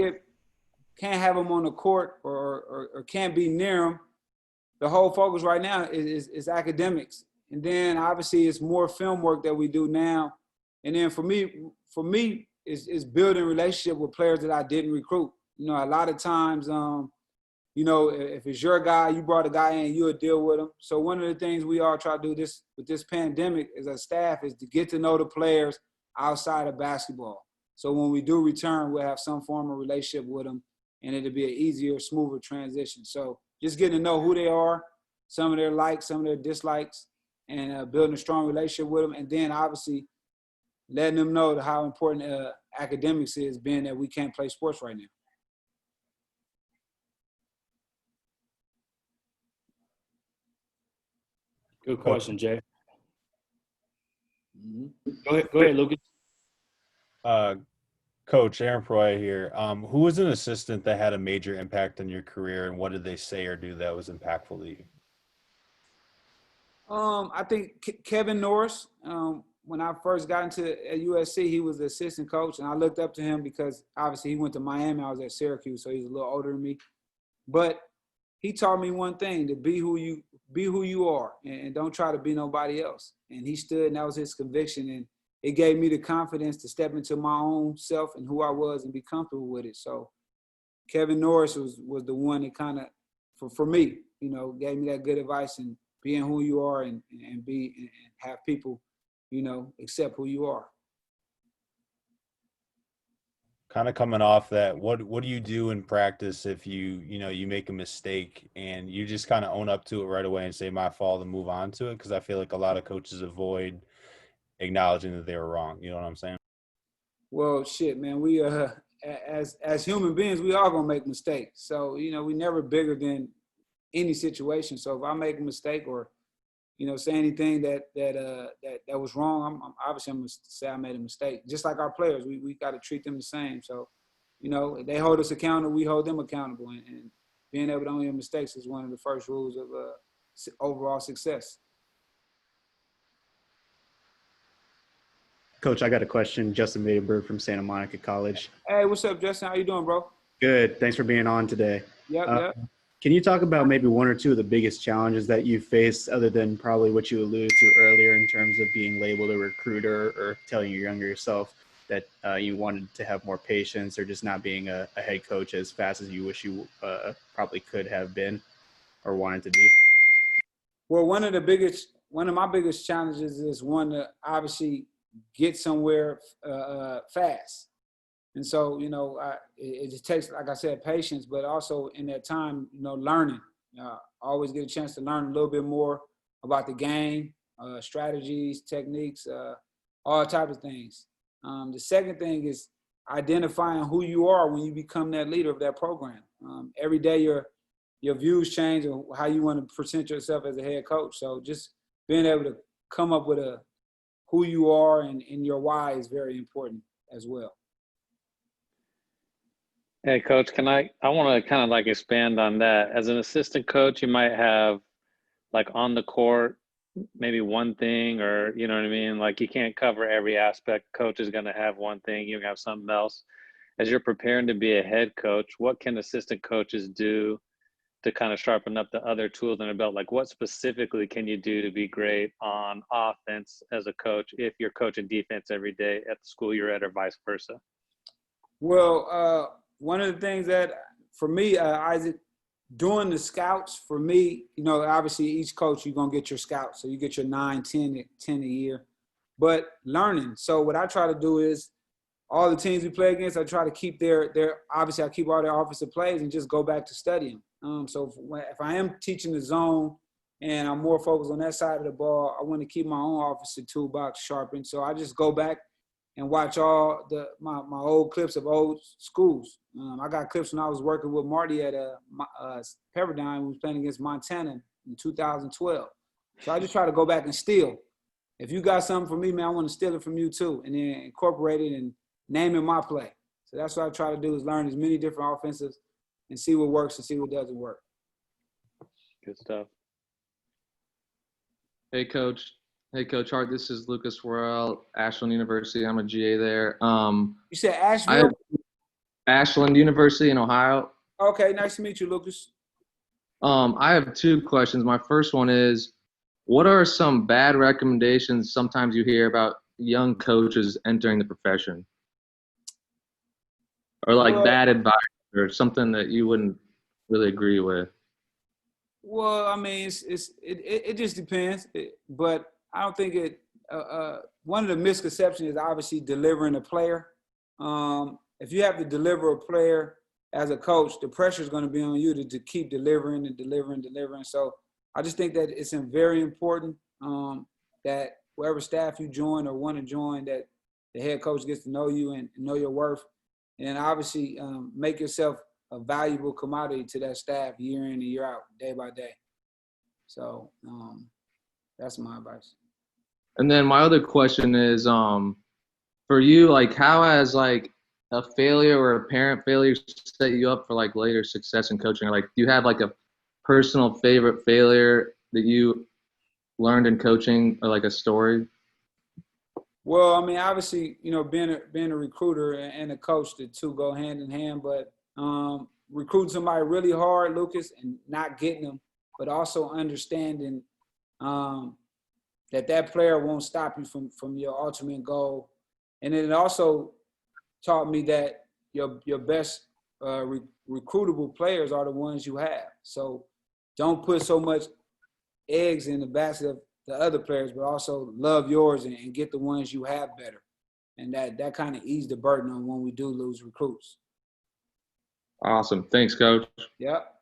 have them on the court or can't be near them, the whole focus right now is academics. And then obviously it's more film work that we do now. And then for me is building relationship with players that I didn't recruit. You know, a lot of times, you know, if it's your guy, you brought a guy in, you'll deal with him. So one of the things we all try to do with this pandemic as a staff is to get to know the players outside of basketball. So when we do return, we'll have some form of relationship with them, and it'll be an easier, smoother transition. So just getting to know who they are, some of their likes, some of their dislikes, and building a strong relationship with them. And then obviously letting them know how important academics is, being that we can't play sports right now. Good question, Jay. Go ahead, Lucas. Coach Aaron Proy here. Who was an assistant that had a major impact on your career, and what did they say or do that was impactful to you? I think Kevin Norris. When I first got into at USC, he was the assistant coach, and I looked up to him because obviously he went to Miami. I was at Syracuse, so he's a little older than me. But he taught me one thing: to be who you are, and don't try to be nobody else. And he stood, and that was his conviction, and it gave me the confidence to step into my own self and who I was and be comfortable with it. So Kevin Norris was the one that kind of, for me, gave me that good advice and being who you are and have people, accept who you are. Kind of coming off that, what do you do in practice if you make a mistake and you just kind of own up to it right away and say my fault and move on to it? Because I feel like a lot of coaches avoid acknowledging that they were wrong. You know what I'm saying? Well, shit, man. We as human beings, we all gonna make mistakes. So we never bigger than any situation. So if I make a mistake or say anything that was wrong, I'm obviously I'm gonna say I made a mistake. Just like our players, we got to treat them the same. So they hold us accountable, we hold them accountable, and being able to own your mistakes is one of the first rules of overall success. Coach, I got a question. Justin Maidenberg from Santa Monica College. Hey, what's up, Justin? How you doing, bro? Good. Thanks for being on today. Yep. Can you talk about maybe one or two of the biggest challenges that you faced, other than probably what you alluded to earlier in terms of being labeled a recruiter or telling your younger self that you wanted to have more patience, or just not being a head coach as fast as you wish you probably could have been or wanted to be? Well, one of my biggest challenges is one to obviously get somewhere fast. And so, it just takes, like I said, patience, but also in that time, learning. Always get a chance to learn a little bit more about the game, strategies, techniques, all types of things. The second thing is identifying who you are when you become that leader of that program. Every day your views change on how you want to present yourself as a head coach. So just being able to come up with who you are and your why is very important as well. Hey, Coach, I want to kind of like expand on that. As an assistant coach, you might have like on the court, maybe one thing, or you know what I mean? Like you can't cover every aspect. Coach is going to have one thing, you have something else. As you're preparing to be a head coach, what can assistant coaches do to kind of sharpen up the other tools in their belt? Like what specifically can you do to be great on offense as a coach if you're coaching defense every day at the school you're at, or vice versa? Well, one of the things that for me, Isaac, doing the scouts, for me, obviously each coach, you're going to get your scouts. So you get your 9, 10 a year, but learning. So what I try to do is all the teams we play against, I try to keep obviously I keep all their offensive plays and just go back to studying. So if I am teaching the zone and I'm more focused on that side of the ball, I want to keep my own offensive toolbox sharpened. So I just go back and watch all my old clips of old schools. I got clips when I was working with Marty at Pepperdine. We was playing against Montana in 2012. So I just try to go back and steal. If you got something for me, man, I want to steal it from you too, and then incorporate it and name it my play. So that's what I try to do, is learn as many different offensives and see what works and see what doesn't work. Good stuff. Hey, Coach Hart, this is Lucas Worrell, Ashland University. I'm a GA there. You said Asheville? Ashland University in Ohio. Okay, nice to meet you, Lucas. I have two questions. My first one is, what are some bad recommendations sometimes you hear about young coaches entering the profession? Or like bad advice or something that you wouldn't really agree with? Well, I mean, it just depends. But I don't think one of the misconceptions is obviously delivering a player. If you have to deliver a player as a coach, the pressure is going to be on you to keep delivering and delivering. So I just think that it's very important that wherever staff you join or want to join, that the head coach gets to know you and know your worth. And obviously make yourself a valuable commodity to that staff year in and year out, day by day. So that's my advice. And then my other question is, for you, like, how has like a failure or a parent failure set you up for like later success in coaching? Or like, do you have like a personal favorite failure that you learned in coaching, or like a story? Well, I mean, obviously, you know, being a recruiter and a coach, the two go hand in hand. But recruiting somebody really hard, Lucas, and not getting them, but also understanding that player won't stop you from your ultimate goal. And then it also taught me that your best recruitable players are the ones you have. So don't put so much eggs in the basket of the other players, but also love yours and get the ones you have better. And that kind of eased the burden on when we do lose recruits. Awesome. Thanks, Coach. Yep.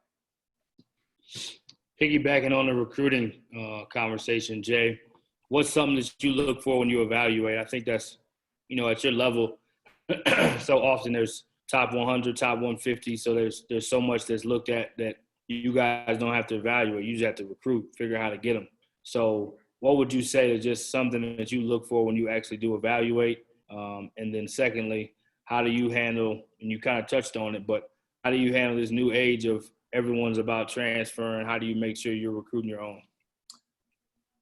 Piggybacking on the recruiting conversation, Jay, what's something that you look for when you evaluate? I think that's, you know, at your level, so often there's top 100, top 150. So there's so much that's looked at that you guys don't have to evaluate. You just have to recruit, figure out how to get them. So what would you say is just something that you look for when you actually do evaluate? And then secondly, how do you handle, and you kind of touched on it, but how do you handle this new age of everyone's about transferring? How do you make sure you're recruiting your own?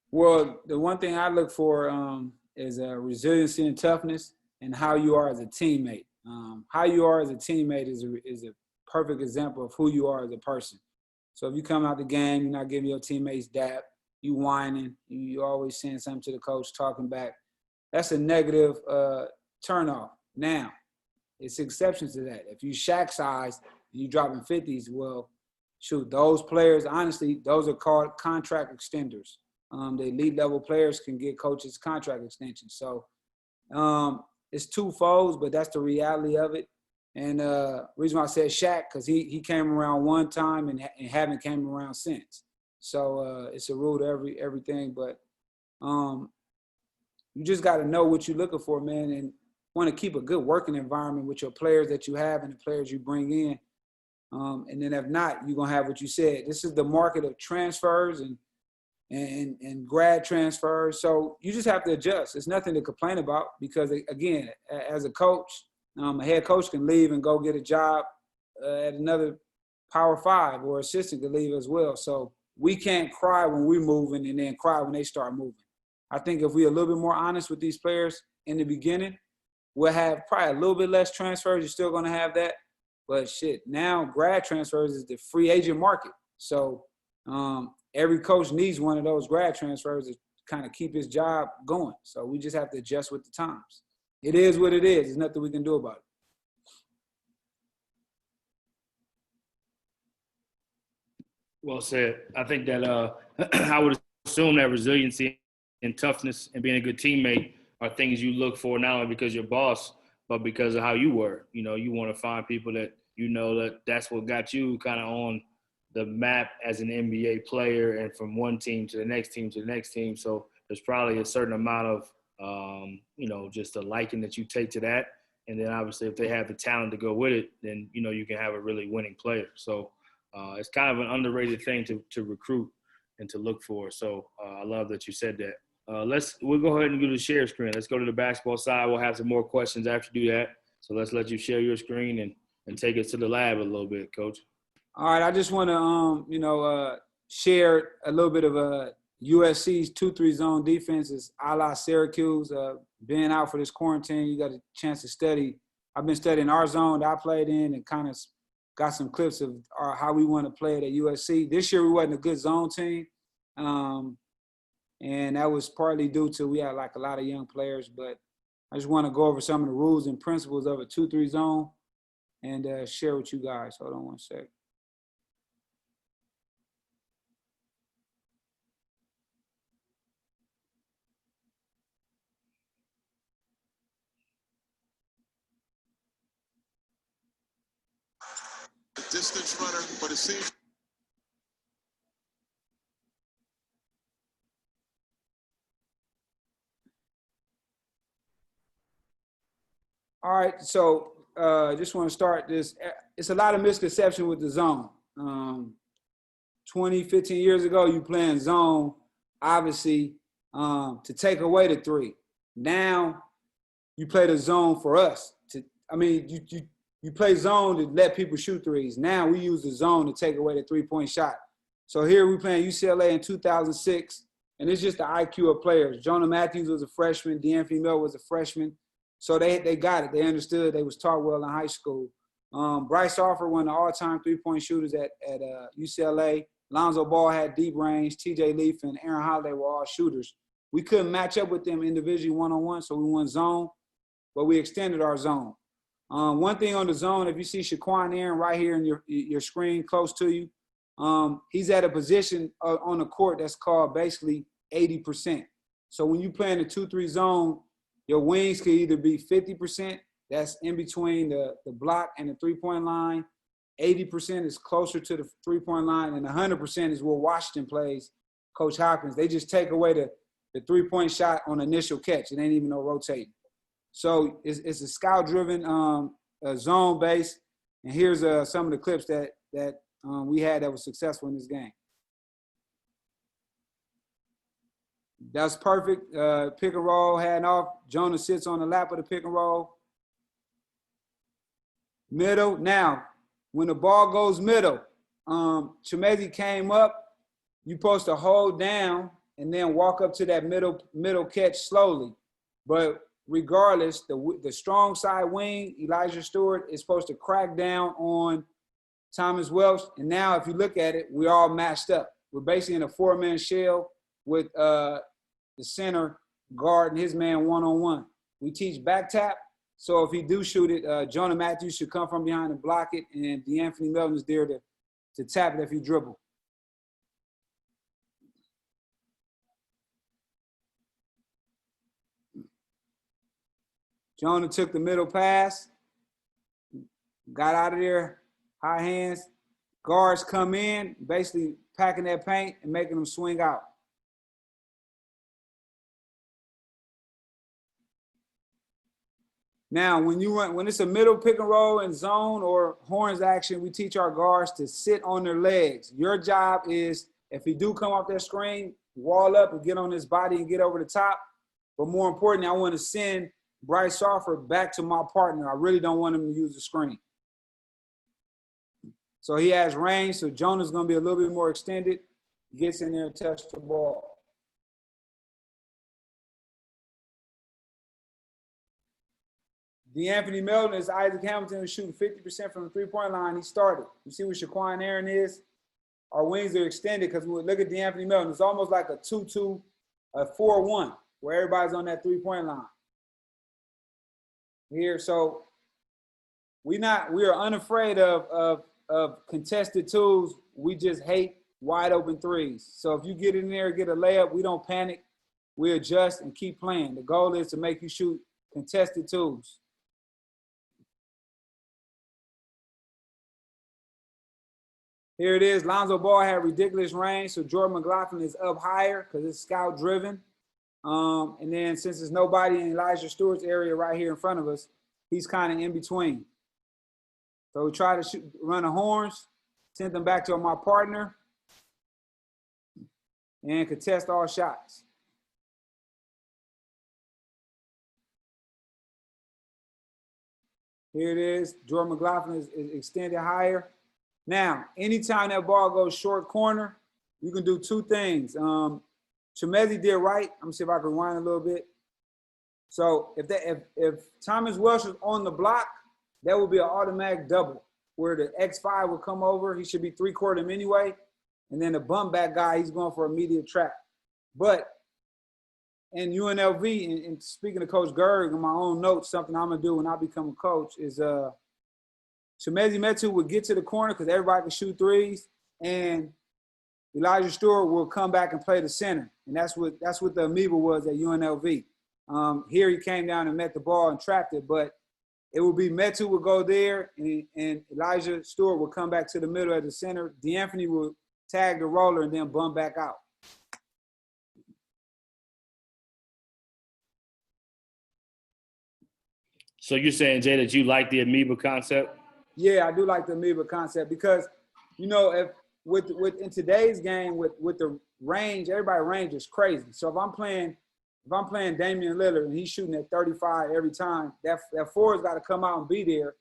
Well, the one thing I look for is resiliency and toughness, and how you are as a teammate. How you are as a teammate is a perfect example of who you are as a person. So if you come out the game, you're not giving your teammates dap, you whining, you always saying something to the coach, talking back, that's a negative turnoff. Now, it's exceptions to that. If you Shaq size and you dropping 50s, well, shoot, those players, honestly, those are called contract extenders. The elite level players can get coaches contract extensions. So it's two folds, but that's the reality of it. And reason why I said Shaq, because he came around one time and haven't came around since. So it's a rule to everything. But you just got to know what you're looking for, man, and want to keep a good working environment with your players that you have and the players you bring in. And then if not, you're going to have what you said. This is the market of transfers and grad transfers. So you just have to adjust. There's nothing to complain about because, again, as a coach, a head coach can leave and go get a job at another Power 5, or assistant can leave as well. So we can't cry when we're moving and then cry when they start moving. I think if we're a little bit more honest with these players in the beginning, we'll have probably a little bit less transfers. You're still going to have that. But shit, now grad transfers is the free agent market. So every coach needs one of those grad transfers to kind of keep his job going. So we just have to adjust with the times. It is what it is. There's nothing we can do about it. Well said. I think that I would assume that resiliency and toughness and being a good teammate are things you look for not only because you're boss, but because of how you were. You know, you want to find people that you know that's what got you kind of on the map as an NBA player and from one team to the next team to the next team. So there's probably a certain amount of, you know, just a liking that you take to that. And then obviously if they have the talent to go with it, then, you know, you can have a really winning player. So it's kind of an underrated thing to recruit and to look for. So I love that you said that. We'll go ahead and do the share screen. Let's go to the basketball side. We'll have some more questions after you do that. So let's let you share your screen and take us to the lab a little bit, Coach. All right, I just want to, share a little bit of USC's 2-3 zone defenses, a la Syracuse. Being out for this quarantine, you got a chance to study. I've been studying our zone that I played in and kind of got some clips of how we want to play it at USC. This year we wasn't a good zone team, and that was partly due to we had like a lot of young players. But I just want to go over some of the rules and principles of a 2-3 zone and share with you guys. Hold on one sec. Distance runner, but it seems. All right, so just want to start this. It's a lot of misconception with the zone. 20, 15 years ago, you playing zone, obviously, to take away the three. Now you play the zone for us. You play zone to let people shoot threes. Now we use the zone to take away the three-point shot. So here we playing UCLA in 2006, and it's just the IQ of players. Jonah Matthews was a freshman. D'Anthony Miller was a freshman. So they got it. They understood. They was taught well in high school. Bryce Harper, one of the all-time three-point shooters at UCLA. Lonzo Ball had deep range. T.J. Leaf and Aaron Holiday were all shooters. We couldn't match up with them individually one-on-one, so we went zone, but we extended our zone. One thing on the zone, if you see Shaquan Aaron right here in your screen close to you, he's at a position on the court that's called basically 80%. So when you play in the 2-3 zone, your wings could either be 50%, that's in between the block and the three-point line. 80% is closer to the three-point line, and 100% is where Washington plays, Coach Hopkins. They just take away the three-point shot on initial catch. It ain't even no rotating. So it's a scout-driven zone base, and here's some of the clips that we had that was successful in this game. That's perfect. Pick and roll, hand off. Jonah sits on the lap of the pick and roll. Middle. Now, when the ball goes middle, Chimezie came up. You're supposed to hold down and then walk up to that middle catch slowly. But regardless, the strong side wing, Elijah Stewart, is supposed to crack down on Thomas Welsh. And now if you look at it, we're all matched up. We're basically in a 4-man shell with the center guard and his man one-on-one. We teach back tap. So if he do shoot it, Jonah Matthews should come from behind and block it, and D'Anthony Melton is there to tap it if he dribble. Jonah took the middle pass, got out of there, high hands. Guards come in, basically packing that paint and making them swing out. Now, when it's a middle pick and roll and zone or horns action, we teach our guards to sit on their legs. Your job is, if he do come off that screen, wall up and get on his body and get over the top. But more importantly, I want to send Bryce Harper back to my partner. I really don't want him to use the screen. So he has range, so Jonah's going to be a little bit more extended. He gets in there and touches the ball. D'Anthony Melton is Isaac Hamilton, who's shooting 50% from the three-point line. He started. You see what Shaquan Aaron is? Our wings are extended because we look at D'Anthony Melton. It's almost like a 2-2, a 4-1, where everybody's on that three-point line. Here, so we are unafraid of contested twos. We just hate wide open threes. So if you get in there and get a layup, we don't panic. We adjust and keep playing. The goal is to make you shoot contested twos. Here it is. Lonzo Ball had ridiculous range, so Jordan McLaughlin is up higher because it's scout driven. And then since there's nobody in Elijah Stewart's area right here in front of us, he's kind of in between. So we try to run the horns, send them back to my partner, and contest all shots. Here it is. Jordan McLaughlin is extended higher. Now, anytime that ball goes short corner, you can do two things. Chimezie did right. I'm gonna see if I can rewind a little bit. So if Thomas Welsh is on the block, that would be an automatic double, where the X5 will come over. He should be three-quarter him anyway. And then the bump back guy, he's going for immediate trap. But in UNLV, and speaking to Coach Gerg, in my own notes, something I'm gonna do when I become a coach is Chimezie Metu would get to the corner because everybody can shoot threes, and Elijah Stewart will come back and play the center. And that's what the amoeba was at UNLV. Here he came down and met the ball and trapped it, but it would be Metu would go there, and Elijah Stewart would come back to the middle at the center. D'Anthony would tag the roller and then bump back out. So you're saying, Jay, that you like the amoeba concept? Yeah, I do like the amoeba concept because, you know, if in today's game with the range, everybody range is crazy. So if I'm playing Damian Lillard and he's shooting at 35 every time, that forward's got to come out and be there.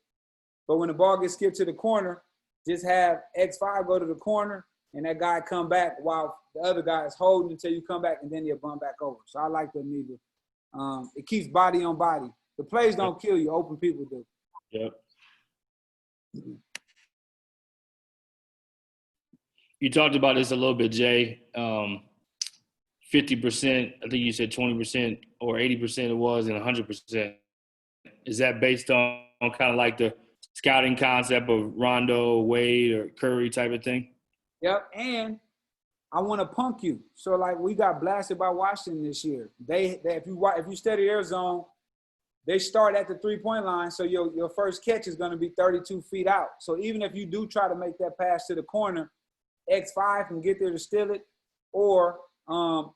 But when the ball gets skipped to the corner, just have X5 go to the corner and that guy come back while the other guy is holding until you come back and then you'll bump back over. So I like that neither. It keeps body on body. The plays don't kill you, open people do. Yep. You talked about this a little bit, Jay. 50%, I think you said 20% or 80% it was, and 100%. Is that based on kind of like the scouting concept of Rondo, Wade, or Curry type of thing? Yep, and I want to punk you. So like we got blasted by Washington this year. They if you study their zone, they start at the 3-point line. So your first catch is going to be 32 feet out. So even if you do try to make that pass to the corner, X5 can get there to steal it, or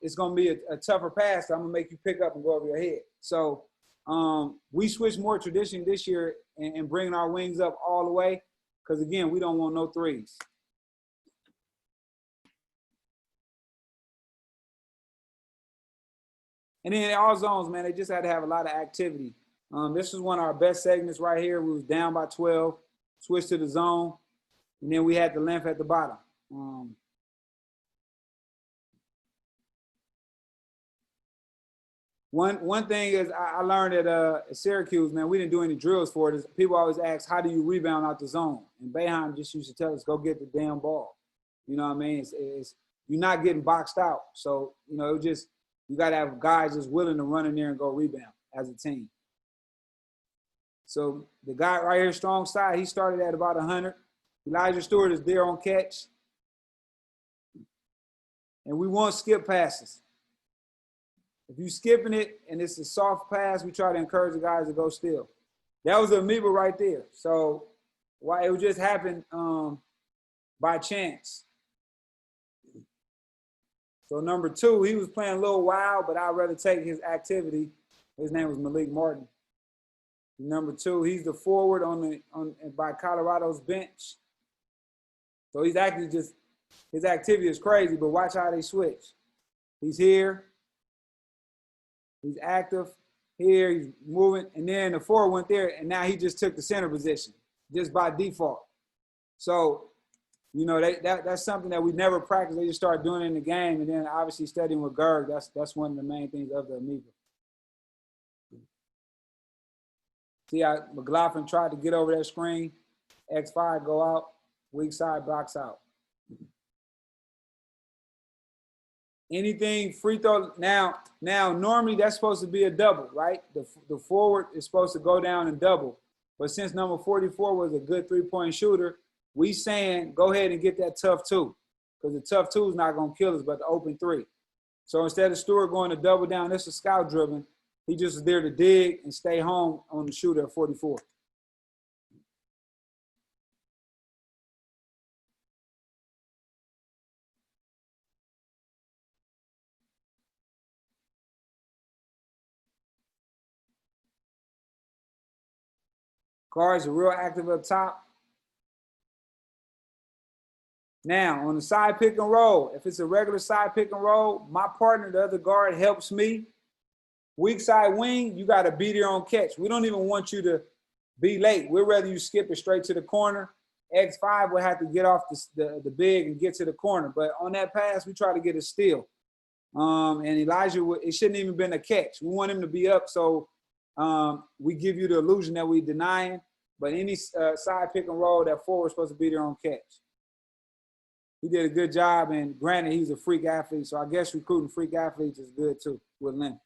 it's going to be a tougher pass that I'm going to make you pick up and go over your head. So we switched more tradition this year and bringing our wings up all the way because, again, we don't want no threes. And then in all zones, man, they just had to have a lot of activity. This was one of our best segments right here. We was down by 12, switched to the zone, and then we had the length at the bottom. One thing is I learned at Syracuse, man, we didn't do any drills for it. Is people always ask, how do you rebound out the zone? And Boeheim just used to tell us, go get the damn ball. You know what I mean? It's you're not getting boxed out. So, you know, it just you got to have guys just willing to run in there and go rebound as a team. So the guy right here, strong side, he started at about 100. Elijah Stewart is there on catch. And we won't skip passes. If you're skipping it and it's a soft pass, we try to encourage the guys to go still. That was an amoeba right there. So why it would just happen by chance. So number 2, he was playing a little wild, but I'd rather take his activity. His name was Malik Martin. Number 2, he's the forward by Colorado's bench. So he's actually just his activity is crazy, but watch how they switch. He's here. He's active here. He's moving. And then the forward went there, and now he just took the center position just by default. So, you know, that's something that we never practice. They just start doing it in the game. And then obviously studying with Gerg, that's one of the main things of the amoeba. See how McLaughlin tried to get over that screen. X5 go out. Weak side box out. Anything free throw now normally that's supposed to be a double, right? The forward is supposed to go down and double. But since number 44 was a good 3-point shooter, we saying go ahead and get that tough 2. Because the tough 2 is not going to kill us, but the open 3. So instead of Stewart going to double down, this is scout driven. He just is there to dig and stay home on the shooter at 44. Guards are real active up top. Now, on the side pick and roll, if it's a regular side pick and roll, my partner, the other guard, helps me. Weak side wing, you got to be there on catch. We don't even want you to be late. We'd rather you skip it straight to the corner. X5 will have to get off the big and get to the corner. But on that pass, we try to get a steal. And Elijah, it shouldn't even been a catch. We want him to be up, so we give you the illusion that we're denying. But any side pick and roll, that forward's supposed to be there on catch. He did a good job, and granted, he's a freak athlete, so I guess recruiting freak athletes is good too with Lynn.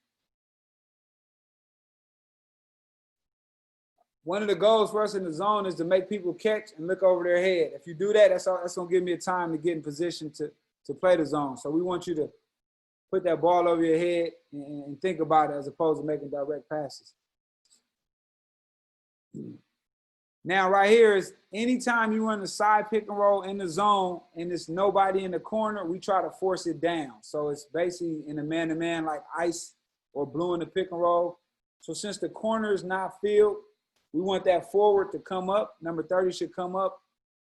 One of the goals for us in the zone is to make people catch and look over their head. If you do that, that's going to give me a time to get in position to play the zone. So we want you to put that ball over your head and think about it as opposed to making direct passes. Now, right here is anytime you run the side pick and roll in the zone and there's nobody in the corner, we try to force it down. So it's basically in a man-to-man like ice or blue in the pick and roll. So since the corner is not filled, we want that forward to come up. Number 30 should come up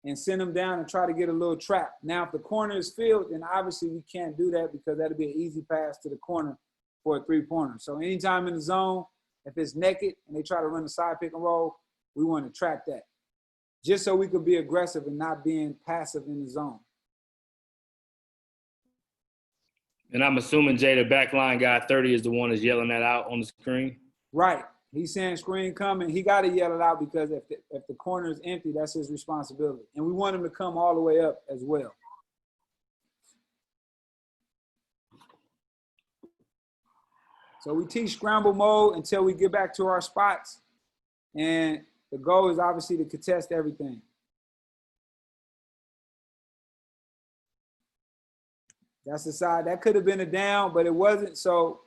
and send them down and try to get a little trap. Now, if the corner is filled, then obviously we can't do that because that'll be an easy pass to the corner for a three-pointer. So anytime in the zone, if it's naked and they try to run a side pick and roll, we want to trap that just so we could be aggressive and not being passive in the zone. And I'm assuming, Jay, the backline guy 30 is the one that's yelling that out on the screen? Right. He's saying screen coming. He got to yell it out because if the corner is empty, that's his responsibility. And we want him to come all the way up as well. So we teach scramble mode until we get back to our spots. And the goal is obviously to contest everything. That's the side. That could have been a down, but it wasn't. So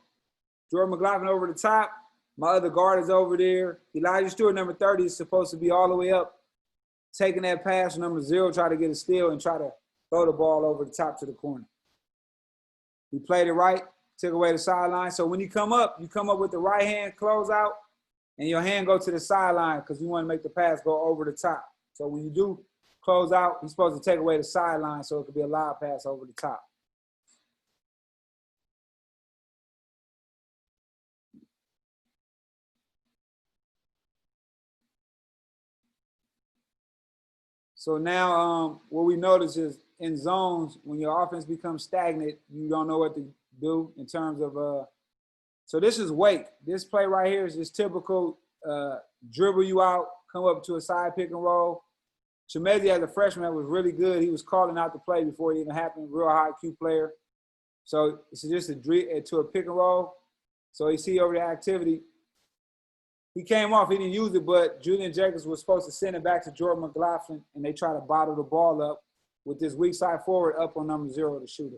Jordan McLaughlin over the top. My other guard is over there. Elijah Stewart, number 30, is supposed to be all the way up, taking that pass. Number 0, try to get a steal and try to throw the ball over the top to the corner. He played it right, took away the sideline. So when you come up with the right hand close out, and your hand go to the sideline because you want to make the pass go over the top. So when you do close out, you're supposed to take away the sideline so it could be a live pass over the top. So now what we notice is in zones, when your offense becomes stagnant, you don't know what to do in terms of so this is Wake. This play right here is just typical dribble you out, come up to a side pick and roll. Chemezi, as a freshman, was really good. He was calling out the play before it even happened, real high IQ player. So it's just to a pick and roll. So you see over the activity, he came off, he didn't use it, but Julian Jacobs was supposed to send it back to Jordan McLaughlin, and they try to bottle the ball up with this weak side forward up on number 0, the shooter.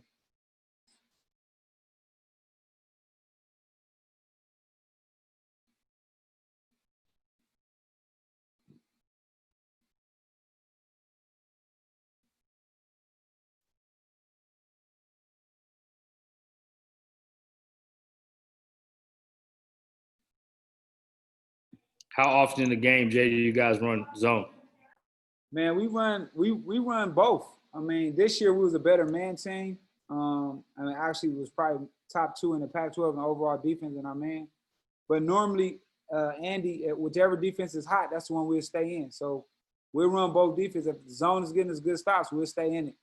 How often in the game, Jay, do you guys run zone? Man, we run both. I mean, this year we was a better man team. I mean, actually was probably top 2 in the Pac-12 in overall defense in our man. But normally, Andy, whichever defense is hot, that's the one we'll stay in. So we'll run both defense. If the zone is getting us good stops, we'll stay in it.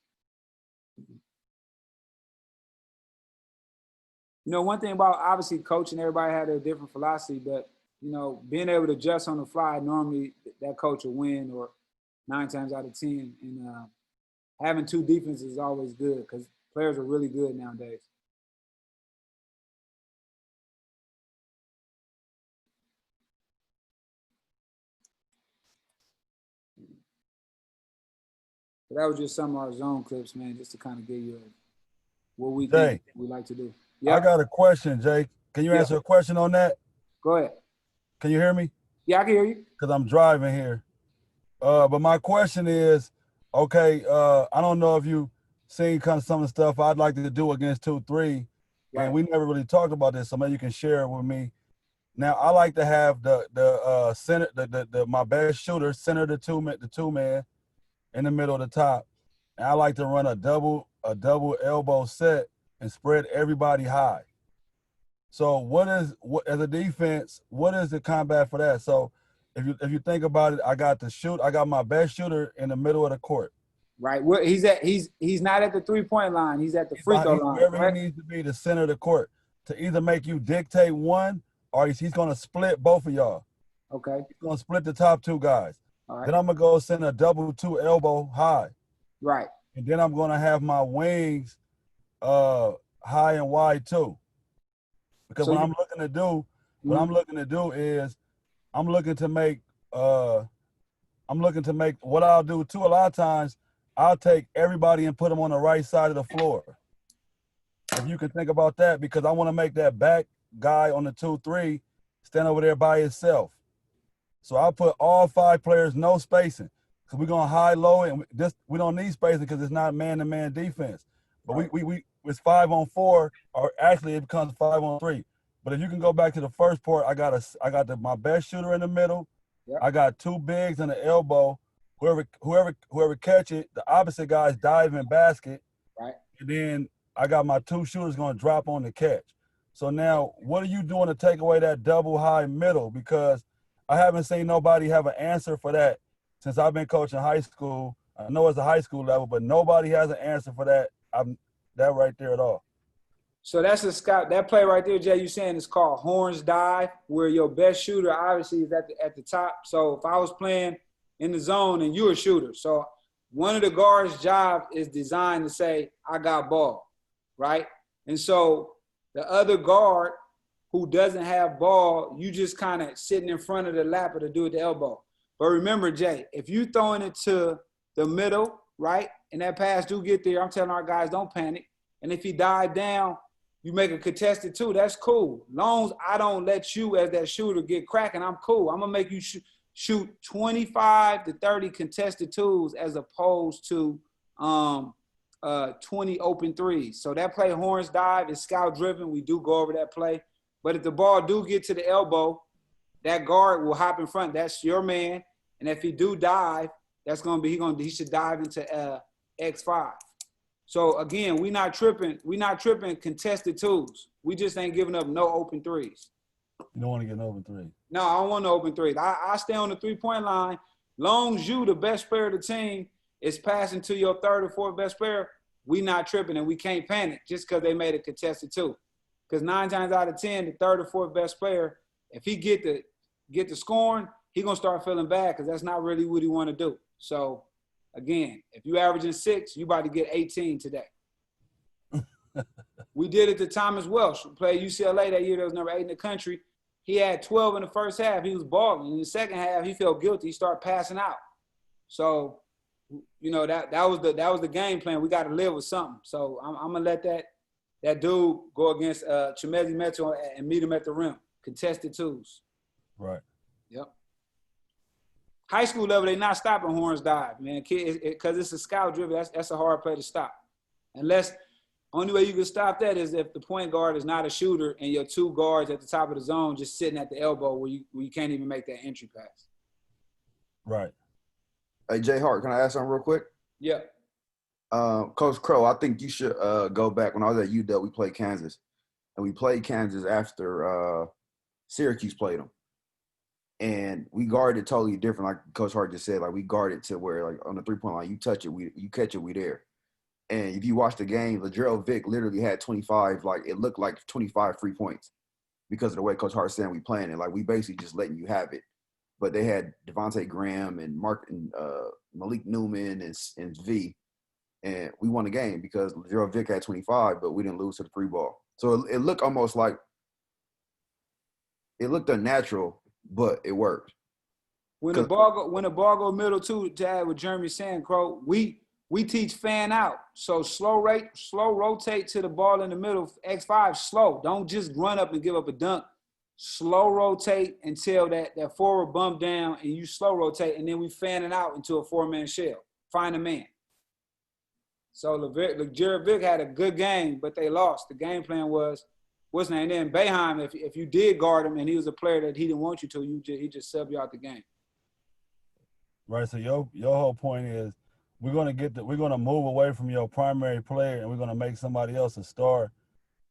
You know, one thing about obviously coaching, everybody had a different philosophy, but you know, being able to adjust on the fly, normally that coach will win or 9 times out of 10. And having 2 defenses is always good because players are really good nowadays. So that was just some of our zone clips, man, just to kind of give you what we think we like to do. I got a question, Jake. Can you answer a question on that? Go ahead. Can you hear me? Yeah, I can hear you. Because I'm driving here. But my question is, okay, I don't know if you seen kind of some of the stuff I'd like to do against 2-3, and we never really talked about this, so maybe you can share it with me. Now, I like to have the center, my best shooter center the two man in the middle of the top, and I like to run a double elbow set and spread everybody high. So as a defense, what is the combat for that? So if you think about it, I got my best shooter in the middle of the court. Right. Where he's not at the 3-point line. He's at the free throw line. Wherever he needs to be, the center of the court, to either make you dictate one or he's going to split both of y'all. Okay. He's going to split the top 2 guys. All right. Then I'm going to go send a double 2 elbow high. Right. And then I'm going to have my wings high and wide too. Because what I'm looking to do is I'm looking to make what I'll do too a lot of times, I'll take everybody and put them on the right side of the floor. If you can think about that, because I want to make that back guy on the 2-3 stand over there by himself. So I'll put all 5 players, no spacing. Because we're going high, low, and we don't need spacing because it's not man-to-man defense. But we it's 5-on-4, or actually it becomes 5-on-3. But if you can go back to the first part, I got my best shooter in the middle. Yep. I got 2 bigs and an elbow, whoever catch it, the opposite guy's diving basket, Right. and then I got my two shooters going to drop on the catch. So now, what are you doing to take away that double high middle? Because I haven't seen nobody have an answer for that since I've been coaching high school. I know it's a high school level, but nobody has an answer for that. That right there at all. So that's a scout. That play right there, Jay, you saying is called horns dive, where your best shooter obviously is at the top. So if I was playing in the zone and you're a shooter, so one of the guards' job is designed to say, I got ball, right? And so the other guard who doesn't have ball, you just kind of sitting in front of the lapper to do at the elbow. But remember, Jay, if you throwing it to the middle, right, and that pass do get there, I'm telling our guys, don't panic. And if he dive down, you make a contested two, that's cool. Long as I don't let you as that shooter get cracking, I'm cool. I'm going to make you shoot 25 to 30 contested twos as opposed to 20 open threes. So that play, horns dive, is scout driven. We do go over that play. But if the ball do get to the elbow, that guard will hop in front. That's your man. And if he do dive, that's going to be, he should dive into X5. So again, we not tripping contested twos. We just ain't giving up no open threes. You don't want to get an open three. No, I don't want no open threes. I stay on the 3-point line. Long as you, the best player of the team, is passing to your third or fourth best player, we not tripping and we can't panic just because they made a contested two. Because 9 times out of 10, the third or fourth best player, if he get the scoring, he gonna start feeling bad because that's not really what he want to do. So again, if you averaging 6, you about to get 18 today. We did it to Thomas Welsh, who played UCLA that year. That was number 8 in the country. He had 12 in the first half. He was balling. In the second half, he felt guilty. He started passing out. So, you know, that was the game plan. We got to live with something. So I'm gonna let that dude go against Chemezi Metro and meet him at the rim. Contested twos. Right. Yep. High school level, they not stopping horns dive, man. Because it's a scout dribble. That's a hard play to stop. Unless only way you can stop that is if the point guard is not a shooter and your 2 guards at the top of the zone just sitting at the elbow where you can't even make that entry pass. Right. Hey, Jay Hart, can I ask something real quick? Yeah. Coach Crow, I think you should go back. When I was at UW, we played Kansas. And we played Kansas after Syracuse played them. And we guarded totally different, like Coach Hart just said. Like, we guarded to where, like, on the 3-point line, you touch it, you catch it, we there. And if you watch the game, Lagerald Vick literally had 25, like, it looked like 25 free points because of the way Coach Hart said we playing it. Like, we basically just letting you have it. But they had Devontae Graham and Malik Newman and V. And we won the game because Lagerald Vick had 25, but we didn't lose to the free ball. So it looked almost like – it looked unnatural, but it worked. When the ball go middle too, to add what Jeremy saying, Crow, we teach fan out. So slow rotate to the ball in the middle. X5, slow. Don't just run up and give up a dunk. Slow rotate until that forward bump down and you slow rotate, and then we fan it out into a 4-man shell. Find a man. So Jared Vick had a good game, but they lost. The game plan was, what's his name? Then Boeheim, if you did guard him and he was a player that he didn't want you to, he just subbed you out the game. Right. So your whole point is we're gonna move away from your primary player and we're gonna make somebody else a star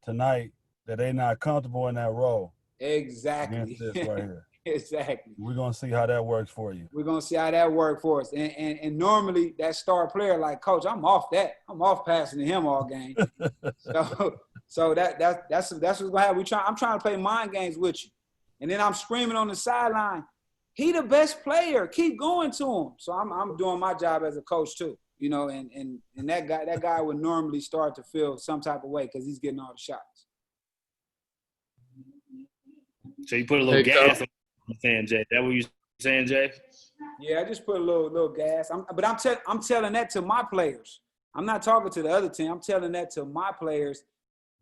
tonight that they're not comfortable in that role. Exactly. Against this right here. Exactly. We're gonna see how that works for you. We're gonna see how that works for us. And normally that star player, like, Coach, I'm off passing to him all game. so that's what's gonna happen. I'm trying to play mind games with you. And then I'm screaming on the sideline, he the best player. Keep going to him. So I'm doing my job as a coach too. You know, and that guy would normally start to feel some type of way because he's getting all the shots. So you put a little gas on the saying, Jay. That what you saying, Jay? Yeah, I just put a little gas. I'm telling that to my players. I'm not talking to the other team. I'm telling that to my players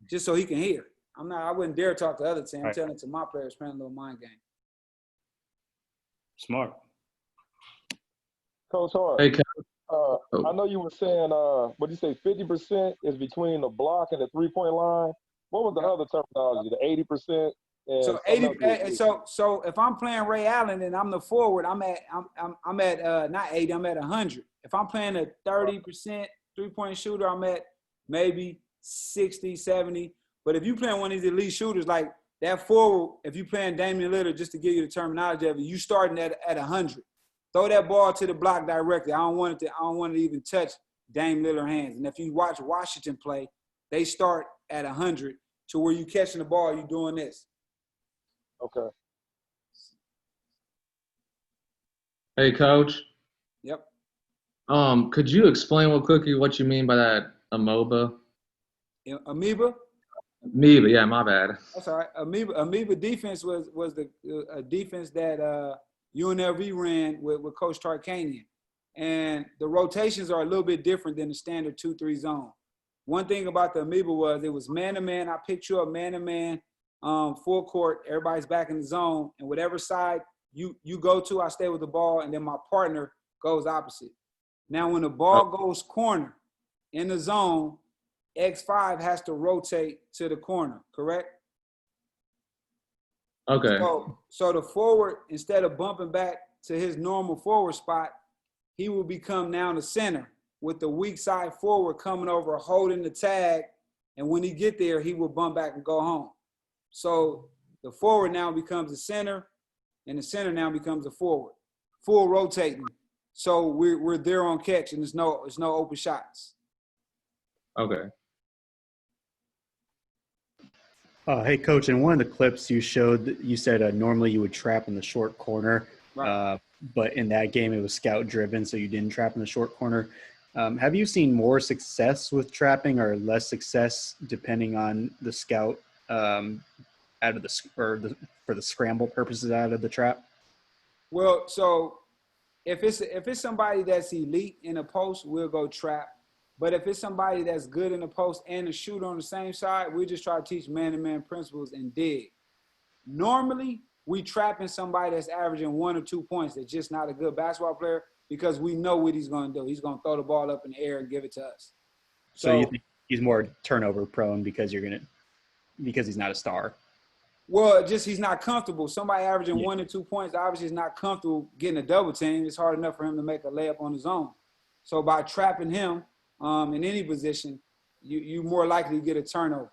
just so he can hear. I wouldn't dare talk to the other team. I'm telling it to my players, playing a little mind game. Smart. Coach Hart. Hey, I know you were saying, what did you say, 50% is between the block and the 3-point line. What was the other terminology? The 80%? And So something else to achieve. so if I'm playing Ray Allen and I'm the forward, I'm at not 80, I'm at 100. If I'm playing a 30% 3-point shooter, I'm at maybe 60, 70. But if you playing one of these elite shooters like that forward, if you playing Damian Lillard, just to give you the terminology of it, you starting at 100. Throw that ball to the block directly. I don't want it to even touch Dame Lillard's hands. And if you watch Washington play, they start at 100 to where you catching the ball, you doing this. Okay. Hey, Coach. Yep. Could you explain real quickly what you mean by that amoeba? Amoeba? Amoeba, yeah, my bad. That's all right. Amoeba defense was a defense that UNLV ran with Coach Tarkanian. And the rotations are a little bit different than the standard 2-3 zone. One thing about the amoeba was it was man-to-man. I picked you up man-to-man, full court. Everybody's back in the zone. And whatever side you go to, I stay with the ball, and then my partner goes opposite. Now, when the ball goes corner in the zone, X5 has to rotate to the corner, correct? Okay. So the forward, instead of bumping back to his normal forward spot, he will become now the center with the weak side forward coming over, holding the tag. And when he get there, he will bump back and go home. So the forward now becomes the center, and the center now becomes the forward, full rotating. So we're there on catch, and there's no open shots. Okay. Hey, Coach, in one of the clips you showed, you said normally you would trap in the short corner, Right. but in that game it was scout-driven, so you didn't trap in the short corner. Have you seen more success with trapping or less success depending on the scout out of for the scramble purposes out of the trap? Well, so if it's somebody that's elite in a post, we'll go trap. But if it's somebody that's good in the post and a shooter on the same side, we just try to teach man-to-man principles and dig. Normally, we trapping somebody that's averaging 1 or 2 points that's just not a good basketball player because we know what he's going to do. He's going to throw the ball up in the air and give it to us. So you think he's more turnover prone because he's not a star? Well, just he's not comfortable. Somebody averaging 1 or 2 points obviously is not comfortable getting a double team. It's hard enough for him to make a layup on his own. So by trapping him in any position, you're more likely to get a turnover.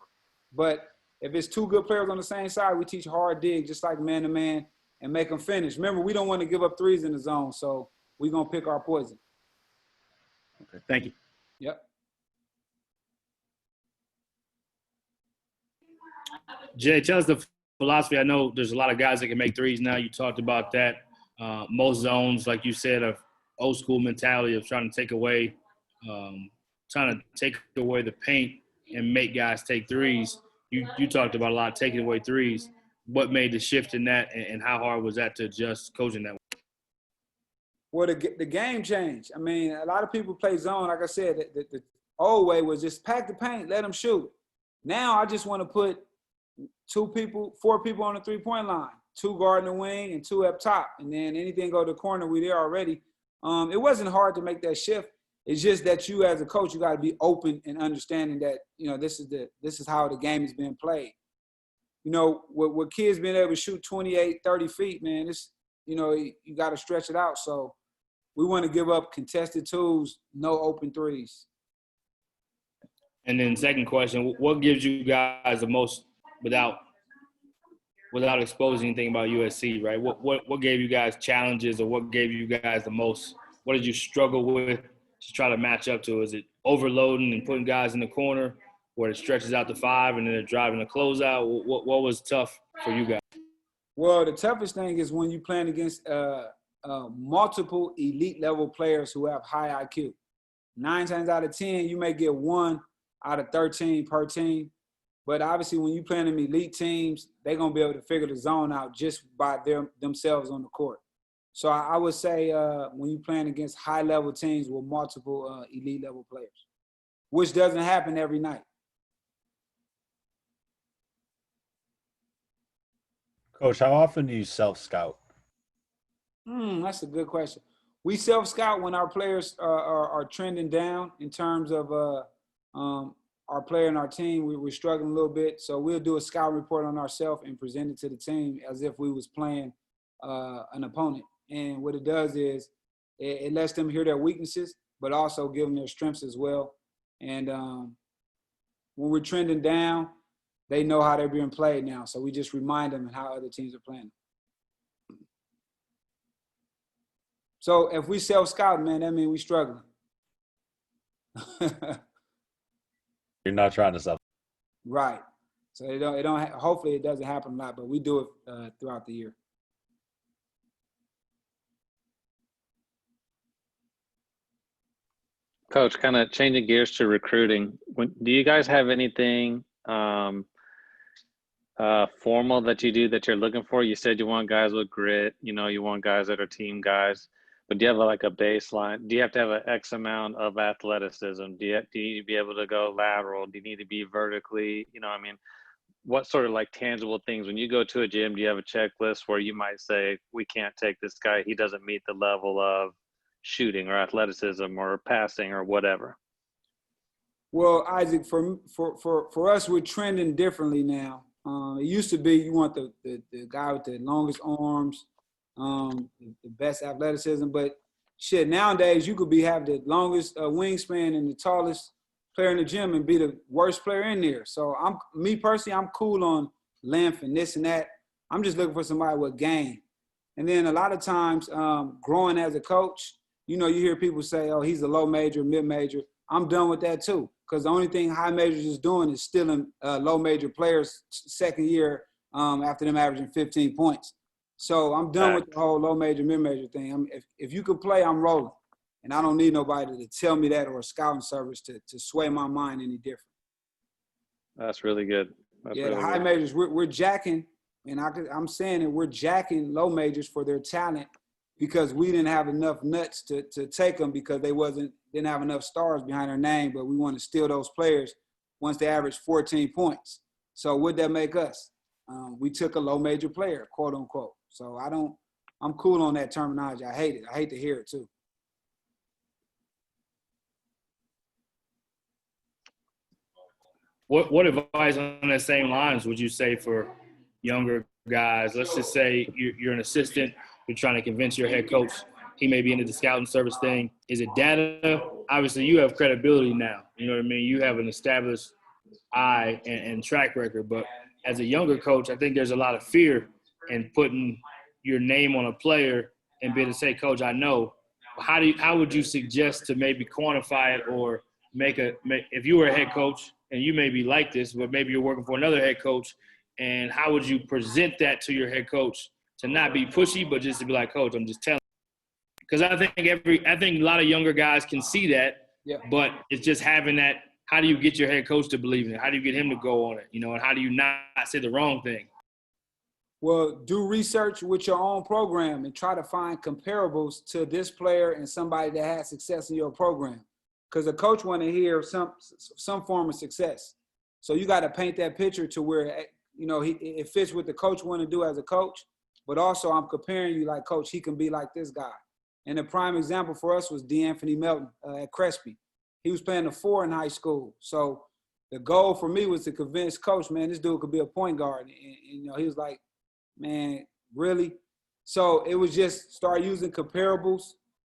But if it's 2 good players on the same side, we teach hard dig, just like man-to-man, and make them finish. Remember, we don't want to give up threes in the zone, so we're going to pick our poison. Okay, thank you. Yep. Jay, tell us the philosophy. I know there's a lot of guys that can make threes now. You talked about that. Most zones, like you said, are old school mentality of trying to take away the paint and make guys take threes. You talked about a lot of taking away threes. What made the shift in that, and how hard was that to adjust coaching that way? Well, the game changed. I mean, a lot of people play zone. Like I said, the old way was just pack the paint, let them shoot. Now I just want to put 4 people on the 3-point line, 2 guarding the wing and 2 up top. And then anything go to the corner, we there already. It wasn't hard to make that shift. It's just that you as a coach, you got to be open and understanding that, this is how the game is being played. With kids being able to shoot 28, 30 feet, man, you got to stretch it out. So we want to give up contested twos, no open threes. And then second question, what gives you guys the most without exposing anything about USC, right? What gave you guys challenges, or what gave you guys the most? What did you struggle with to try to match up to? Is it overloading and putting guys in the corner where it stretches out to 5 and then they're driving the closeout? What was tough for you guys? Well, the toughest thing is when you're playing against multiple elite level players who have high IQ. 9 times out of 10, you may get 1 out of 13 per team. But obviously, when you're playing them elite teams, they're going to be able to figure the zone out just by themselves on the court. So I would say when you're playing against high-level teams with multiple elite-level players, which doesn't happen every night. Coach, how often do you self-scout? That's a good question. We self-scout when our players are trending down in terms of our player and our team, we're struggling a little bit. So we'll do a scout report on ourselves and present it to the team as if we was playing an opponent. And what it does is it lets them hear their weaknesses, but also give them their strengths as well. And when we're trending down, they know how they're being played now. So we just remind them how other teams are playing. So if we self-scout, man, that means we're struggling. You're not trying to sell. Right. So hopefully it doesn't happen a lot, but we do it throughout the year. Coach, kind of changing gears to recruiting. Do you guys have anything formal that you do that you're looking for? You said you want guys with grit, you want guys that are team guys, but do you have like a baseline? Do you have to have an X amount of athleticism? Do you need to be able to go lateral? Do you need to be vertically, what sort of like tangible things when you go to a gym, do you have a checklist where you might say, we can't take this guy, he doesn't meet the level of shooting or athleticism or passing or whatever? Well, Isaac, for us, we're trending differently now. It used to be you want the guy with the longest arms, the best athleticism, but shit, nowadays you could have the longest wingspan and the tallest player in the gym and be the worst player in there. So me personally, I'm cool on length and this and that. I'm just looking for somebody with game. And then a lot of times growing as a coach, you hear people say, oh, he's a low major, mid major. I'm done with that too, because the only thing high majors is doing is stealing low major players second year after them averaging 15 points. So I'm done with the whole low major, mid major thing. If you could play, I'm rolling. And I don't need nobody to tell me that or a scouting service to sway my mind any different. That's really good. The high majors, we're jacking, and I'm saying that we're jacking low majors for their talent because we didn't have enough nuts to take them because they didn't have enough stars behind their name, but we want to steal those players once they average 14 points. So what'd that make us? We took a low major player, quote unquote. So I'm cool on that terminology. I hate it. I hate to hear it too. What advice on that same lines would you say for younger guys? Let's just say you're an assistant, you're trying to convince your head coach he may be into the scouting service thing. Is it data? Obviously, you have credibility now. You know what I mean? You have an established eye and track record. But as a younger coach, I think there's a lot of fear in putting your name on a player and being able to say, Coach, I know. How would you suggest to maybe quantify it or if you were a head coach and you may be like this, but maybe you're working for another head coach, and how would you present that to your head coach to not be pushy, but just to be like, Coach, I'm just telling you. Because I think a lot of younger guys can see that, but it's just having that. How do you get your head coach to believe in it? How do you get him to go on it? And how do you not say the wrong thing? Well, do research with your own program and try to find comparables to this player and somebody that had success in your program. Because a coach want to hear some form of success. So you got to paint that picture to where, it fits what the coach want to do as a coach. But also I'm comparing you like, Coach, he can be like this guy. And a prime example for us was D'Anthony Melton at Crespi. He was playing the 4 in high school. So the goal for me was to convince Coach, man, this dude could be a point guard. And he was like, man, really? So it was just start using comparables.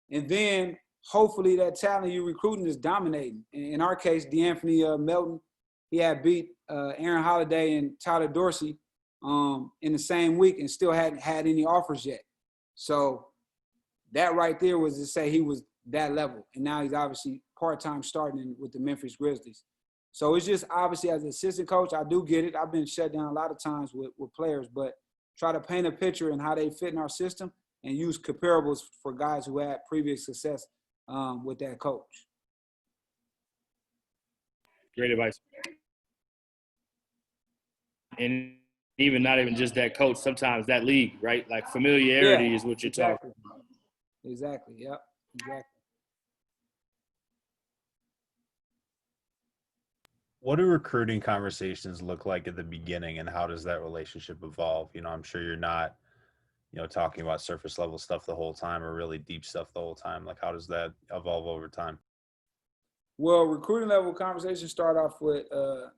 And then hopefully that talent you're recruiting is dominating. In our case, D'Anthony Melton, he had beat Aaron Holiday and Tyler Dorsey in the same week and still hadn't had any offers yet. So that right there was to say he was that level. And now he's obviously part-time starting with the Memphis Grizzlies. So it's just obviously as an assistant coach, I do get it. I've been shut down a lot of times with players, but try to paint a picture and how they fit in our system and use comparables for guys who had previous success with that coach. Great advice. And even not even just that coach, sometimes that league, right? Like familiarity is what you're talking about. Exactly. Yep. Exactly. What do recruiting conversations look like at the beginning, and how does that relationship evolve? I'm sure you're not, talking about surface level stuff the whole time or really deep stuff the whole time. Like, how does that evolve over time? Well, recruiting level conversations start off with a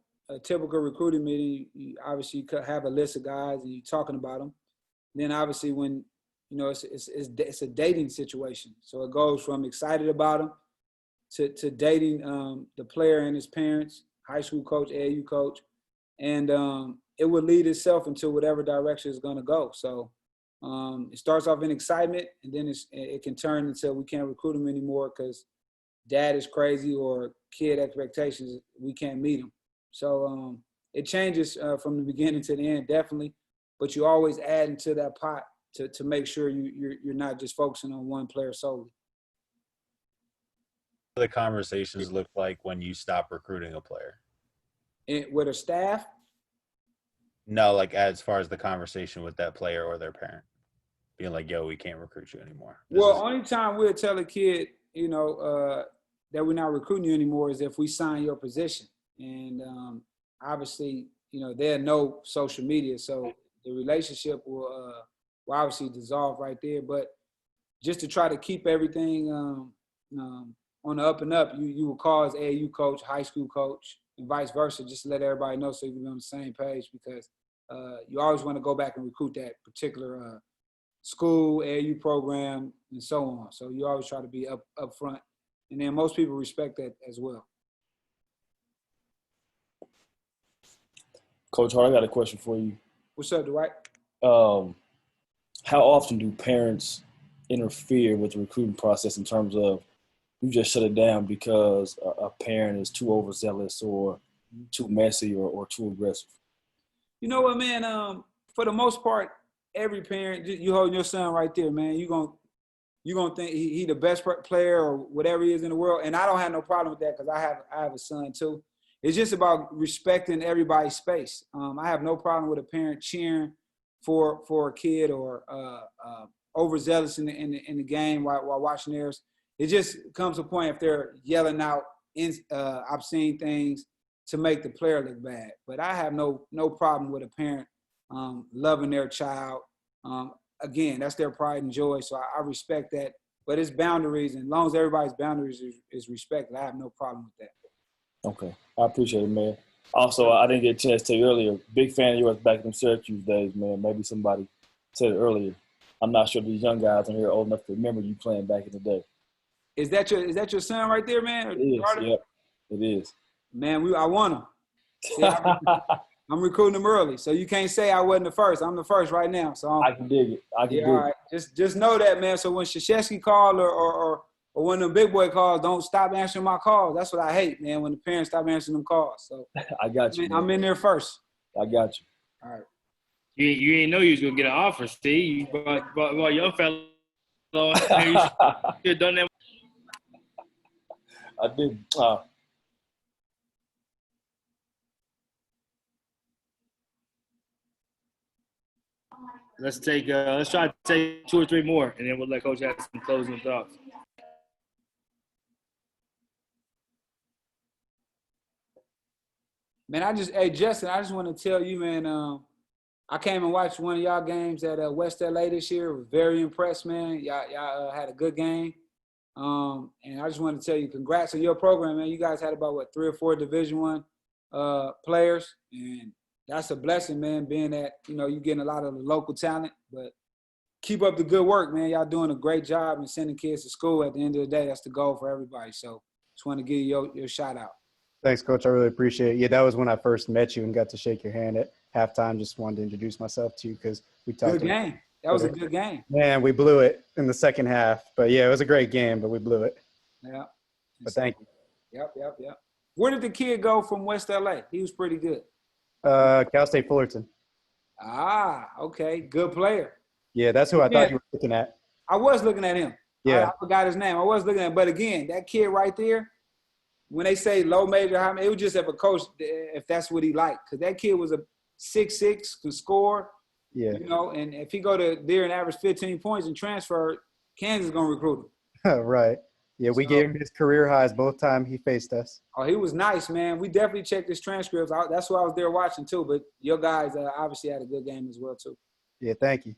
typical recruiting meeting. You obviously have a list of guys and you're talking about them. Then obviously when, it's a dating situation. So it goes from excited about them to dating the player and his parents, high school coach, AAU coach. And it would lead itself into whatever direction it's going to go. So it starts off in excitement, and then it can turn until we can't recruit them anymore because dad is crazy or kid expectations, we can't meet them. So it changes from the beginning to the end, definitely. But you always add into that pot to make sure you're not just focusing on one player solely. What do the conversations look like when you stop recruiting a player? With a staff? No, like as far as the conversation with that player or their parent, being like, "Yo, we can't recruit you anymore." Only time we'll tell a kid, that we're not recruiting you anymore is if we sign your position. And obviously, they'll know social media, so the relationship will obviously dissolve right there. But just to try to keep everything on the up and up, you will call as AAU coach, high school coach, and vice versa, just to let everybody know so you can be on the same page, because you always want to go back and recruit that particular school, AAU program, and so on. So you always try to be up front. And then most people respect that as well. Coach Hart, I got a question for you. What's up, Dwight? How often do parents interfere with the recruiting process in terms of you just shut it down because a parent is too overzealous or too messy or too aggressive? You know what, man? For the most part, every parent, you holding your son right there, man. You're gonna think he the best player or whatever he is in the world. And I don't have no problem with that because I have a son too. It's just about respecting everybody's space. I have no problem with a parent cheering for a kid or overzealous in the game while watching theirs. It just comes to a point if they're yelling out obscene things to make the player look bad. But I have no problem with a parent loving their child. Again, that's their pride and joy, so I respect that. But it's boundaries, and as long as everybody's boundaries is respected, I have no problem with that. Okay, I appreciate it, man. Also, I didn't get a chance to tell you earlier, big fan of yours back in them Syracuse days, man. Maybe somebody said it earlier. I'm not sure these young guys in here are old enough to remember you playing back in the day. Is that your son right there, man? It is, yep, it is. Man, I want him. See, I'm recruiting him early, so you can't say I wasn't the first. I'm the first right now. So I can dig it. I can dig it. Just know that, man. So when Krzyzewski called or when the big boy calls, don't stop answering my calls. That's what I hate, man, when the parents stop answering them calls. So I got you. I'm in there first. I got you. All right. You ain't know you was gonna get an offer, Steve. But young fella, you should have done that. I did. Let's try to take 2 or 3 more, and then we'll let Coach have some closing thoughts. Man, Justin, I just want to tell you, man, I came and watched one of y'all games at West LA this year. Was very impressed, man. Y'all had a good game. And I just want to tell you, congrats on your program, man. You guys had about, 3 or 4 Division I players, and that's a blessing, man, being that, you're getting a lot of the local talent. But keep up the good work, man. Y'all doing a great job and sending kids to school. At the end of the day, that's the goal for everybody. So just want to give you your shout out. Thanks, Coach. I really appreciate it. Yeah, that was when I first met you and got to shake your hand at halftime. Just wanted to introduce myself to you because we talked. Good game. That was a good game. Man, we blew it in the second half. But, yeah, it was a great game, but we blew it. Yeah. But thank you. Yep. Where did the kid go from West LA? He was pretty good. Cal State Fullerton. Ah, okay. Good player. Yeah, that's who I thought you were looking at. I was looking at him. Yeah. I forgot his name. I was looking at him. But, again, that kid right there, when they say low major, high major, it was just if a coach, if that's what he liked. Because that kid was a 6'6", could score. Yeah. And if he go to there and average 15 points and transfer, Kansas is going to recruit him. Right. Yeah, we gave him his career highs both times he faced us. Oh, he was nice, man. We definitely checked his transcripts. That's why I was there watching, too. But your guys obviously had a good game as well, too. Yeah, thank you.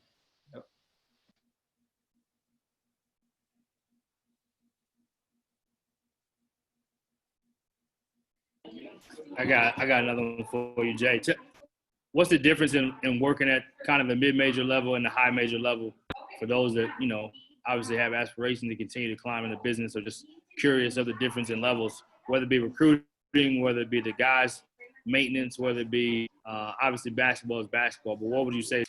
I got another one for you, Jay. What's the difference in working at kind of the mid-major level and the high major level for those that, obviously have aspirations to continue to climb in the business, or just curious of the difference in levels, whether it be recruiting, whether it be the guys, maintenance, whether it be obviously basketball is basketball, but what would you say?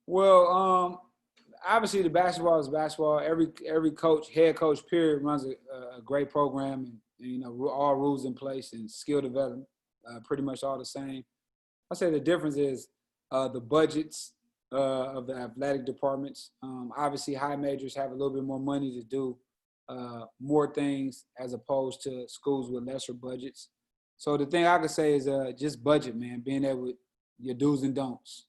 Well, obviously the basketball is basketball. Every coach, head coach, period, runs a great program, and all rules in place and skill development, pretty much all the same. I say the difference is the budgets of the athletic departments. Obviously, high majors have a little bit more money to do more things as opposed to schools with lesser budgets. So the thing I could say is just budget, man, being there with your do's and don'ts.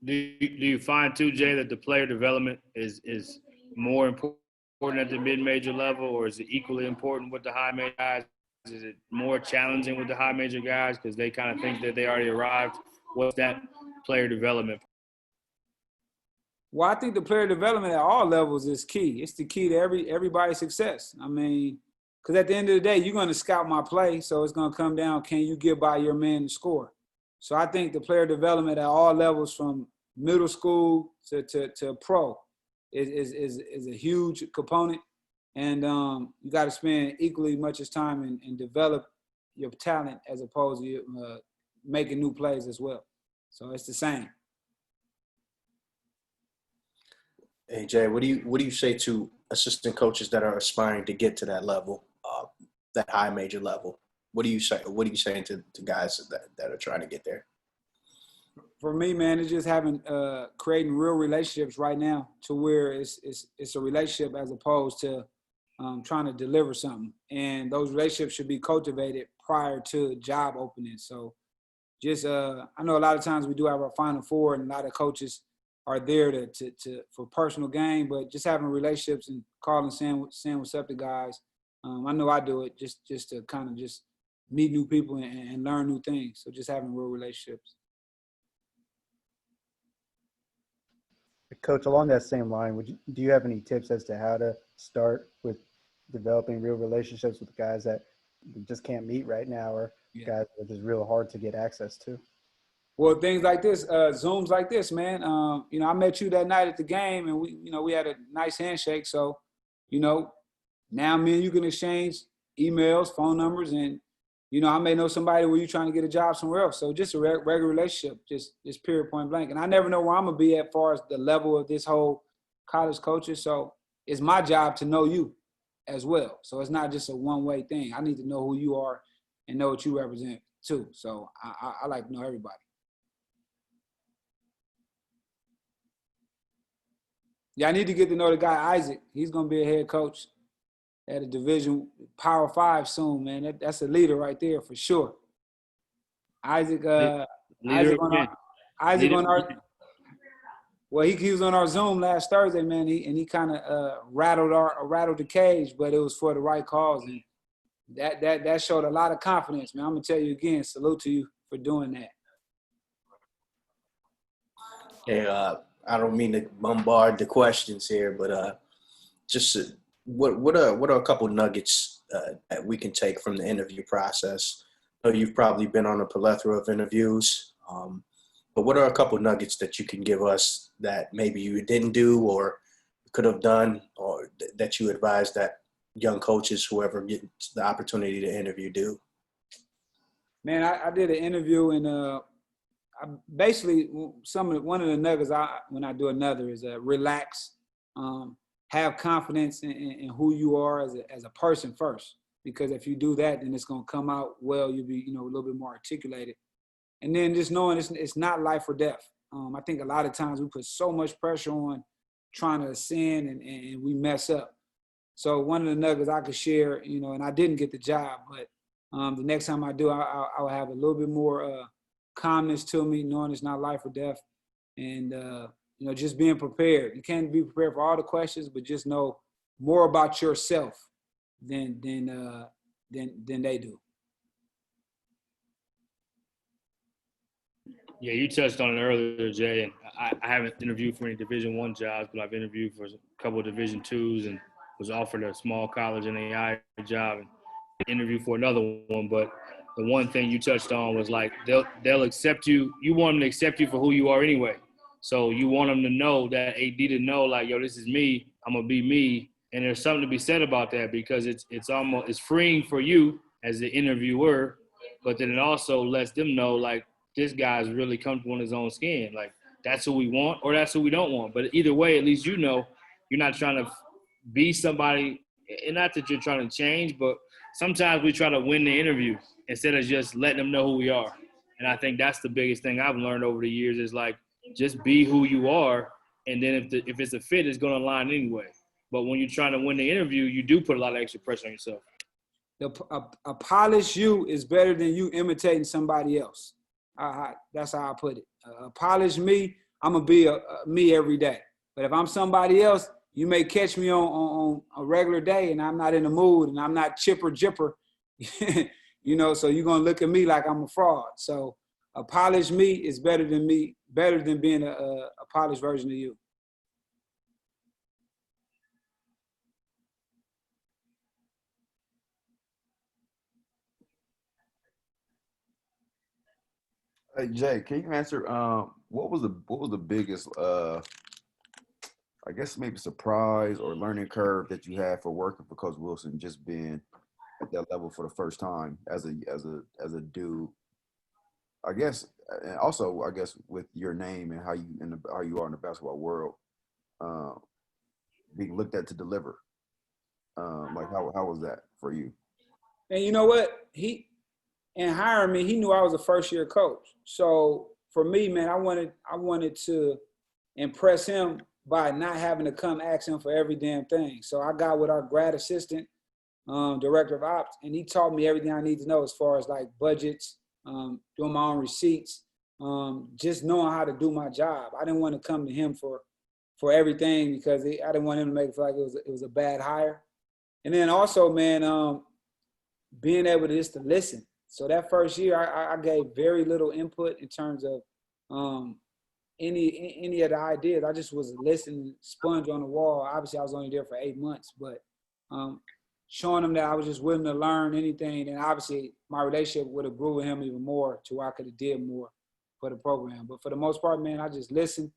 Do you find too, Jay, that the player development is more important at the mid-major level, or is it equally important with the high major guys? Is it more challenging with the high major guys because they kind of think that they already arrived? What's that player development? Well, I think the player development at all levels is key. It's the key to everybody's success. I mean, because at the end of the day, you're going to scout my play, so it's going to come down, can you get by your man to score? So I think the player development at all levels, from middle school to pro, is a huge component. And you got to spend equally much as time and develop your talent as opposed to making new plays as well. So it's the same. Hey Jay, what do you say to assistant coaches that are aspiring to get to that level, that high major level? What do you say? What are you saying to guys that are trying to get there? For me, man, it's just creating real relationships right now, to where it's a relationship as opposed to trying to deliver something. And those relationships should be cultivated prior to job openings. So just I know a lot of times we do have our Final Four, and a lot of coaches are there to for personal gain, but just having relationships and calling, saying what's up to guys. I know I do it just to kind of just meet new people and learn new things. So just having real relationships. Coach, along that same line, do you have any tips as to how to start with developing real relationships with guys that you just can't meet right now, or guys that are just real hard to get access to? Well, things like this, Zooms like this, man. I met you that night at the game, and we had a nice handshake. So, now me and you can exchange emails, phone numbers, and I may know somebody where you're trying to get a job somewhere else. So just a regular relationship, just period, point blank. And I never know where I'm gonna be at far as the level of this whole college coaches. So it's my job to know you as well. So it's not just a one-way thing. I need to know who you are and know what you represent too. So I like to know everybody. Yeah, I need to get to know the guy, Isaac. He's going to be a head coach at a Division Power 5 soon, man. That's a leader right there for sure. Isaac on our well, he was on our Zoom last Thursday, man. He kind of rattled the cage, but it was for the right cause, and that showed a lot of confidence, man. I'm gonna tell you again, salute to you for doing that. Hey, I don't mean to bombard the questions here, but just what are a couple nuggets that we can take from the interview process? I know you've probably been on a plethora of interviews, but what are a couple nuggets that you can give us that maybe you didn't do or could have done, or that you advise that young coaches, whoever gets the opportunity to interview, do? Man, I did an interview, and basically one of the nuggets when I do another is relax, have confidence in who you are as a person first, because if you do that, then it's going to come out well. You'll be a little bit more articulated, and then just knowing it's not life or death. I think a lot of times we put so much pressure on trying to ascend, and we mess up. So one of the nuggets I could share, and I didn't get the job, but the next time I do, I'll have a little bit more calmness to me, knowing it's not life or death, and just being prepared. You can't be prepared for all the questions, but just know more about yourself than they do. Yeah, you touched on it earlier, Jay. And I haven't interviewed for any Division I jobs, but I've interviewed for a couple of Division IIs and was offered a small college and AI job and interviewed for another one. But the one thing you touched on was like they'll accept you. You want them to accept you for who you are anyway. So you want them to know that AD to know like, yo, this is me. I'm gonna be me. And there's something to be said about that because it's freeing for you as the interviewer, but then it also lets them know like this guy's really comfortable in his own skin. Like that's who we want or that's who we don't want. But either way, at least you know you're not trying to be somebody, and not that you're trying to change, but sometimes we try to win the interview instead of just letting them know who we are. And I think that's the biggest thing I've learned over the years is like just be who you are, and then if it's a fit, it's going to align anyway. But when you're trying to win the interview, you do put a lot of extra pressure on yourself. A polished you is better than you imitating somebody else. That's how I put it. A polished me, I'm gonna be me every day. But if I'm somebody else, you may catch me on a regular day and I'm not in the mood and I'm not chipper jipper, you know. So you're gonna look at me like I'm a fraud. So a polished me is better than being a polished version of you. Hey Jay, can you answer? What was the biggest, I guess maybe surprise or learning curve that you had for working for Coach Wilson, just being at that level for the first time as a dude? I guess, and also I guess with your name and how you are in the basketball world, uh, being looked at to deliver. Like how was that for you? And you know what? In hiring me, he knew I was a first-year coach. So for me, man, I wanted to impress him by not having to come ask him for every damn thing. So I got with our grad assistant, director of ops, and he taught me everything I need to know as far as like budgets, doing my own receipts, just knowing how to do my job. I didn't want to come to him for everything because I didn't want him to make it feel like it was a bad hire. And then also, man, being able to just to listen. So that first year, I gave very little input in terms of any of the ideas. I just was a listening sponge on the wall. Obviously, I was only there for 8 months, but showing him that I was just willing to learn anything, and obviously my relationship would have grew with him even more to where I could have did more for the program. But for the most part, man, I just listened,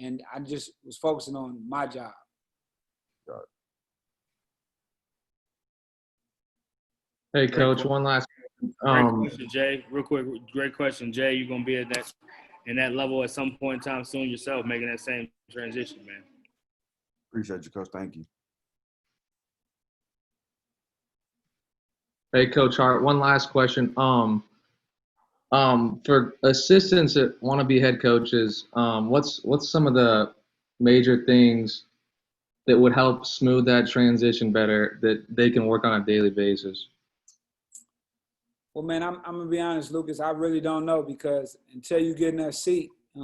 and I just was focusing on my job. Got it. Hey, Coach, one last. Great question, Jay. Real quick, great question, Jay. You're gonna be at that level at some point in time soon yourself, making that same transition, man. Appreciate you, Coach. Thank you. Hey, Coach Hart, one last question. For assistants that want to be head coaches, what's some of the major things that would help smooth that transition better that they can work on a daily basis? Well, man, I'm gonna be honest, Lucas. I really don't know because until you get in that seat, you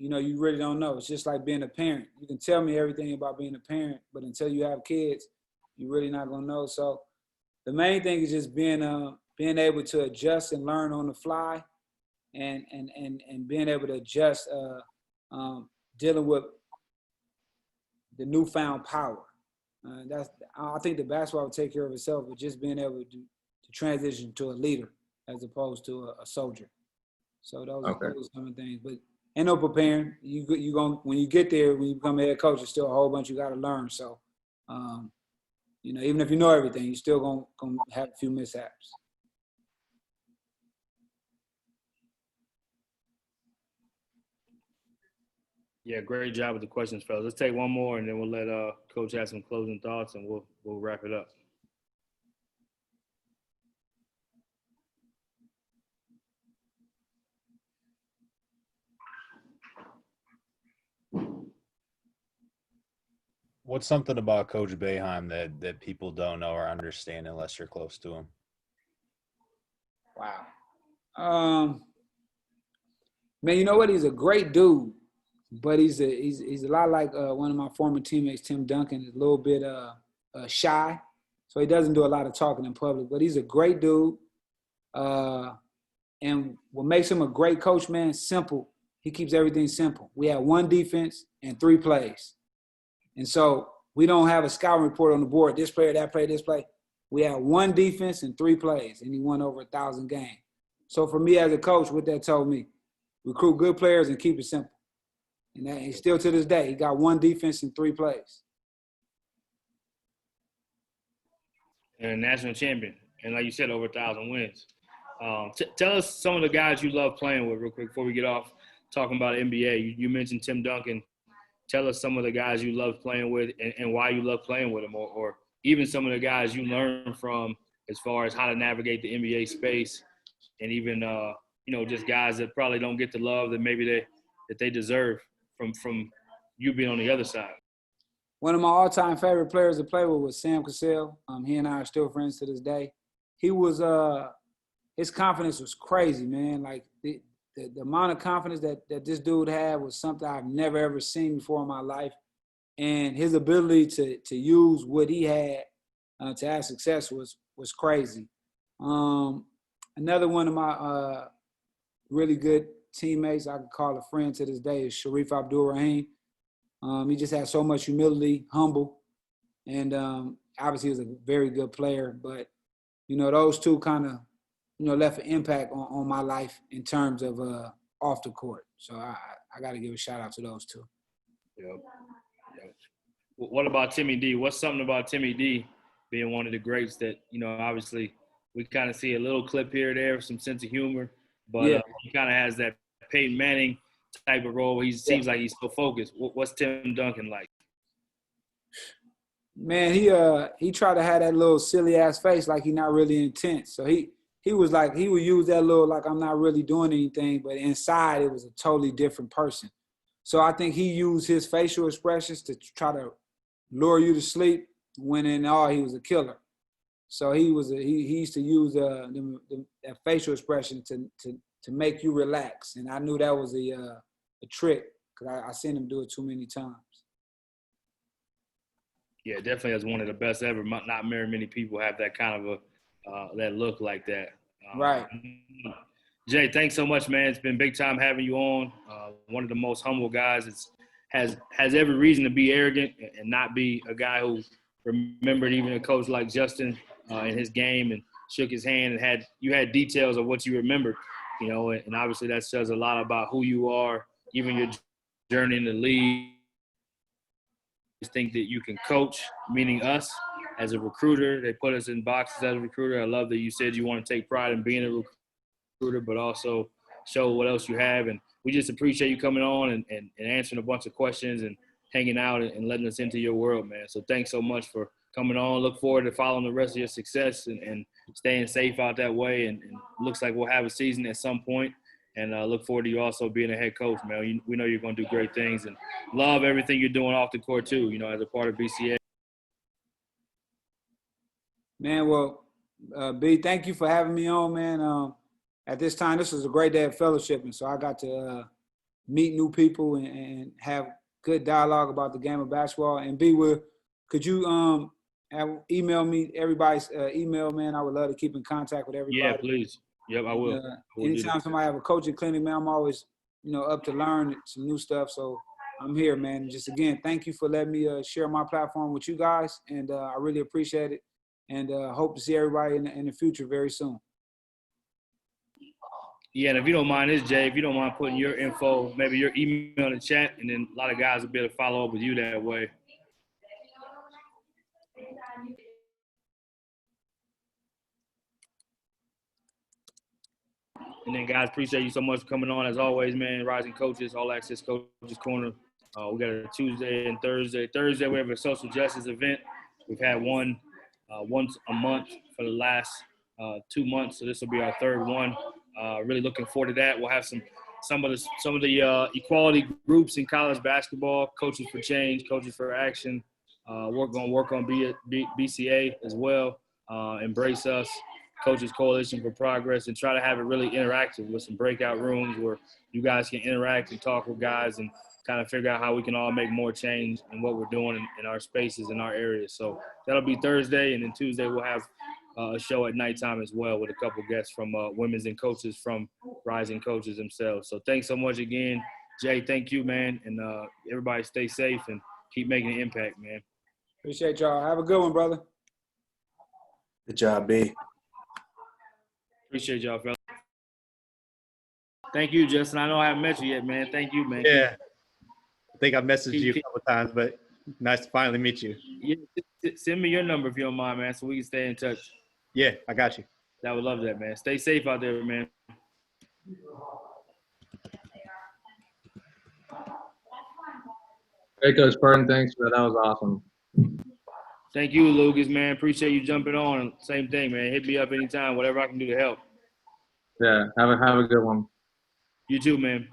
know, you really don't know. It's just like being a parent. You can tell me everything about being a parent, but until you have kids, you're really not gonna know. So the main thing is just being able to adjust and learn on the fly, and being able to adjust, dealing with the newfound power. I think the basketball will take care of itself, but just being able to transition to a leader as opposed to a soldier. So those are some of the things. But ain't no preparing. You going when you get there, when you become a head coach, there's still a whole bunch you got to learn. So, you know, even if you know everything, you're still gonna have a few mishaps. Yeah, great job with the questions, fellas. Let's take one more, and then we'll let Coach have some closing thoughts, and we'll wrap it up. What's something about Coach Boeheim that people don't know or understand unless you're close to him? Wow. Man, you know what? He's a great dude, but he's a lot like one of my former teammates, Tim Duncan. He's a little bit shy, so he doesn't do a lot of talking in public. But he's a great dude. And what makes him a great coach, man, simple. He keeps everything simple. We have one defense and 3 plays. And so we don't have a scouting report on the board, this player, that play, this play. We have one defense and 3 plays, and he won over 1,000 games. So for me as a coach, what that told me, recruit good players and keep it simple. And still to this day, he got one defense and 3 plays. And a national champion. And like you said, over 1,000 wins. Tell us some of the guys you love playing with real quick before we get off talking about NBA. You mentioned Tim Duncan. Tell us some of the guys you love playing with and why you love playing with them, or even some of the guys you learn from as far as how to navigate the NBA space, and even just guys that probably don't get the love that maybe they deserve from you being on the other side. One of my all-time favorite players to play with was Sam Cassell. He and I are still friends to this day. He was his confidence was crazy, man. Like the amount of confidence that this dude had was something I've never ever seen before in my life. And his ability to use what he had to have success was crazy. Another one of my really good teammates, I could call a friend to this day, is Sharif Abdul-Rahim. He just had so much humility, humble, and obviously he was a very good player. But, those two kind of, left an impact on my life in terms of off the court. So I got to give a shout out to those two. Yep. What about Timmy D? What's something about Timmy D being one of the greats that, obviously we kind of see a little clip here or there, some sense of humor, but he kind of has that Peyton Manning type of role where he seems like he's so focused. What's Tim Duncan like? Man, he tried to have that little silly ass face like he's not really intense. So he was like, he would use that little like I'm not really doing anything, but inside it was a totally different person. So I think he used his facial expressions to try to lure you to sleep when in all he was a killer. So he used to use that facial expression to make you relax. And I knew that was a trick because I seen him do it too many times. Yeah, definitely as one of the best ever. Not very many people have that kind of that look like that. Right. Jay, thanks so much, man. It's been big time having you on. One of the most humble guys. Has every reason to be arrogant and not be a guy who remembered even a coach like Justin in his game and shook his hand and you had details of what you remembered, and obviously that says a lot about who you are, even your journey in the league. I think that you can coach, meaning us as a recruiter. They put us in boxes as a recruiter. I love that you said you want to take pride in being a recruiter, but also show what else you have. And we just appreciate you coming on and answering a bunch of questions and hanging out and letting us into your world, man. So thanks so much for coming on. Look forward to following the rest of your success and staying safe out that way. And looks like we'll have a season at some point. And look forward to you also being a head coach, man. We know you're going to do great things and love everything you're doing off the court too, as a part of BCA. Man, well, B, thank you for having me on, man. At this time, this was a great day of fellowshipping, so I got to meet new people and have good dialogue about the game of basketball. And B, could you email me everybody's email, man? I would love to keep in contact with everybody. Yeah, please. Yep, I will. Anytime somebody have a coaching clinic, man, I'm always, up to learn some new stuff. So I'm here, man. Just again, thank you for letting me share my platform with you guys, and I really appreciate it. And hope to see everybody in the future very soon. Yeah, and if you don't mind this, Jay, if you don't mind putting your info, maybe your email in the chat, and then a lot of guys will be able to follow up with you that way. And then, guys, appreciate you so much for coming on. As always, man, Rising Coaches, All Access Coaches Corner. We got a Tuesday and Thursday. Thursday, we have a social justice event. We've had one once a month for the last 2 months, so this will be our third one. Really looking forward to that. We'll have some of the equality groups in college basketball, Coaches for Change, Coaches for Action. We're going to work on BCA as well, Embrace Us, Coaches Coalition for Progress, and try to have it really interactive with some breakout rooms where you guys can interact and talk with guys and kind of figure out how we can all make more change in what we're doing in our spaces, in our areas. So that'll be Thursday, and then Tuesday we'll have a show at nighttime as well with a couple guests from women's and coaches from rising coaches themselves. So thanks so much again, Jay. Thank you, man, and everybody stay safe and keep making an impact, man. Appreciate y'all. Have a good one, brother. Good job, B. Appreciate y'all, fella. Thank you, Justin. I know I haven't met you yet, man. Thank you, man. Yeah. I think I've messaged you a couple times, but nice to finally meet you. Yeah, send me your number if you don't mind, man, so we can stay in touch. Yeah, I got you. I would love that, man. Stay safe out there, man. Hey, Coach Burton, thanks for that. That was awesome. Thank you, Lucas, man. Appreciate you jumping on. Same thing, man. Hit me up anytime, whatever I can do to help. Yeah, have a good one. You too, man.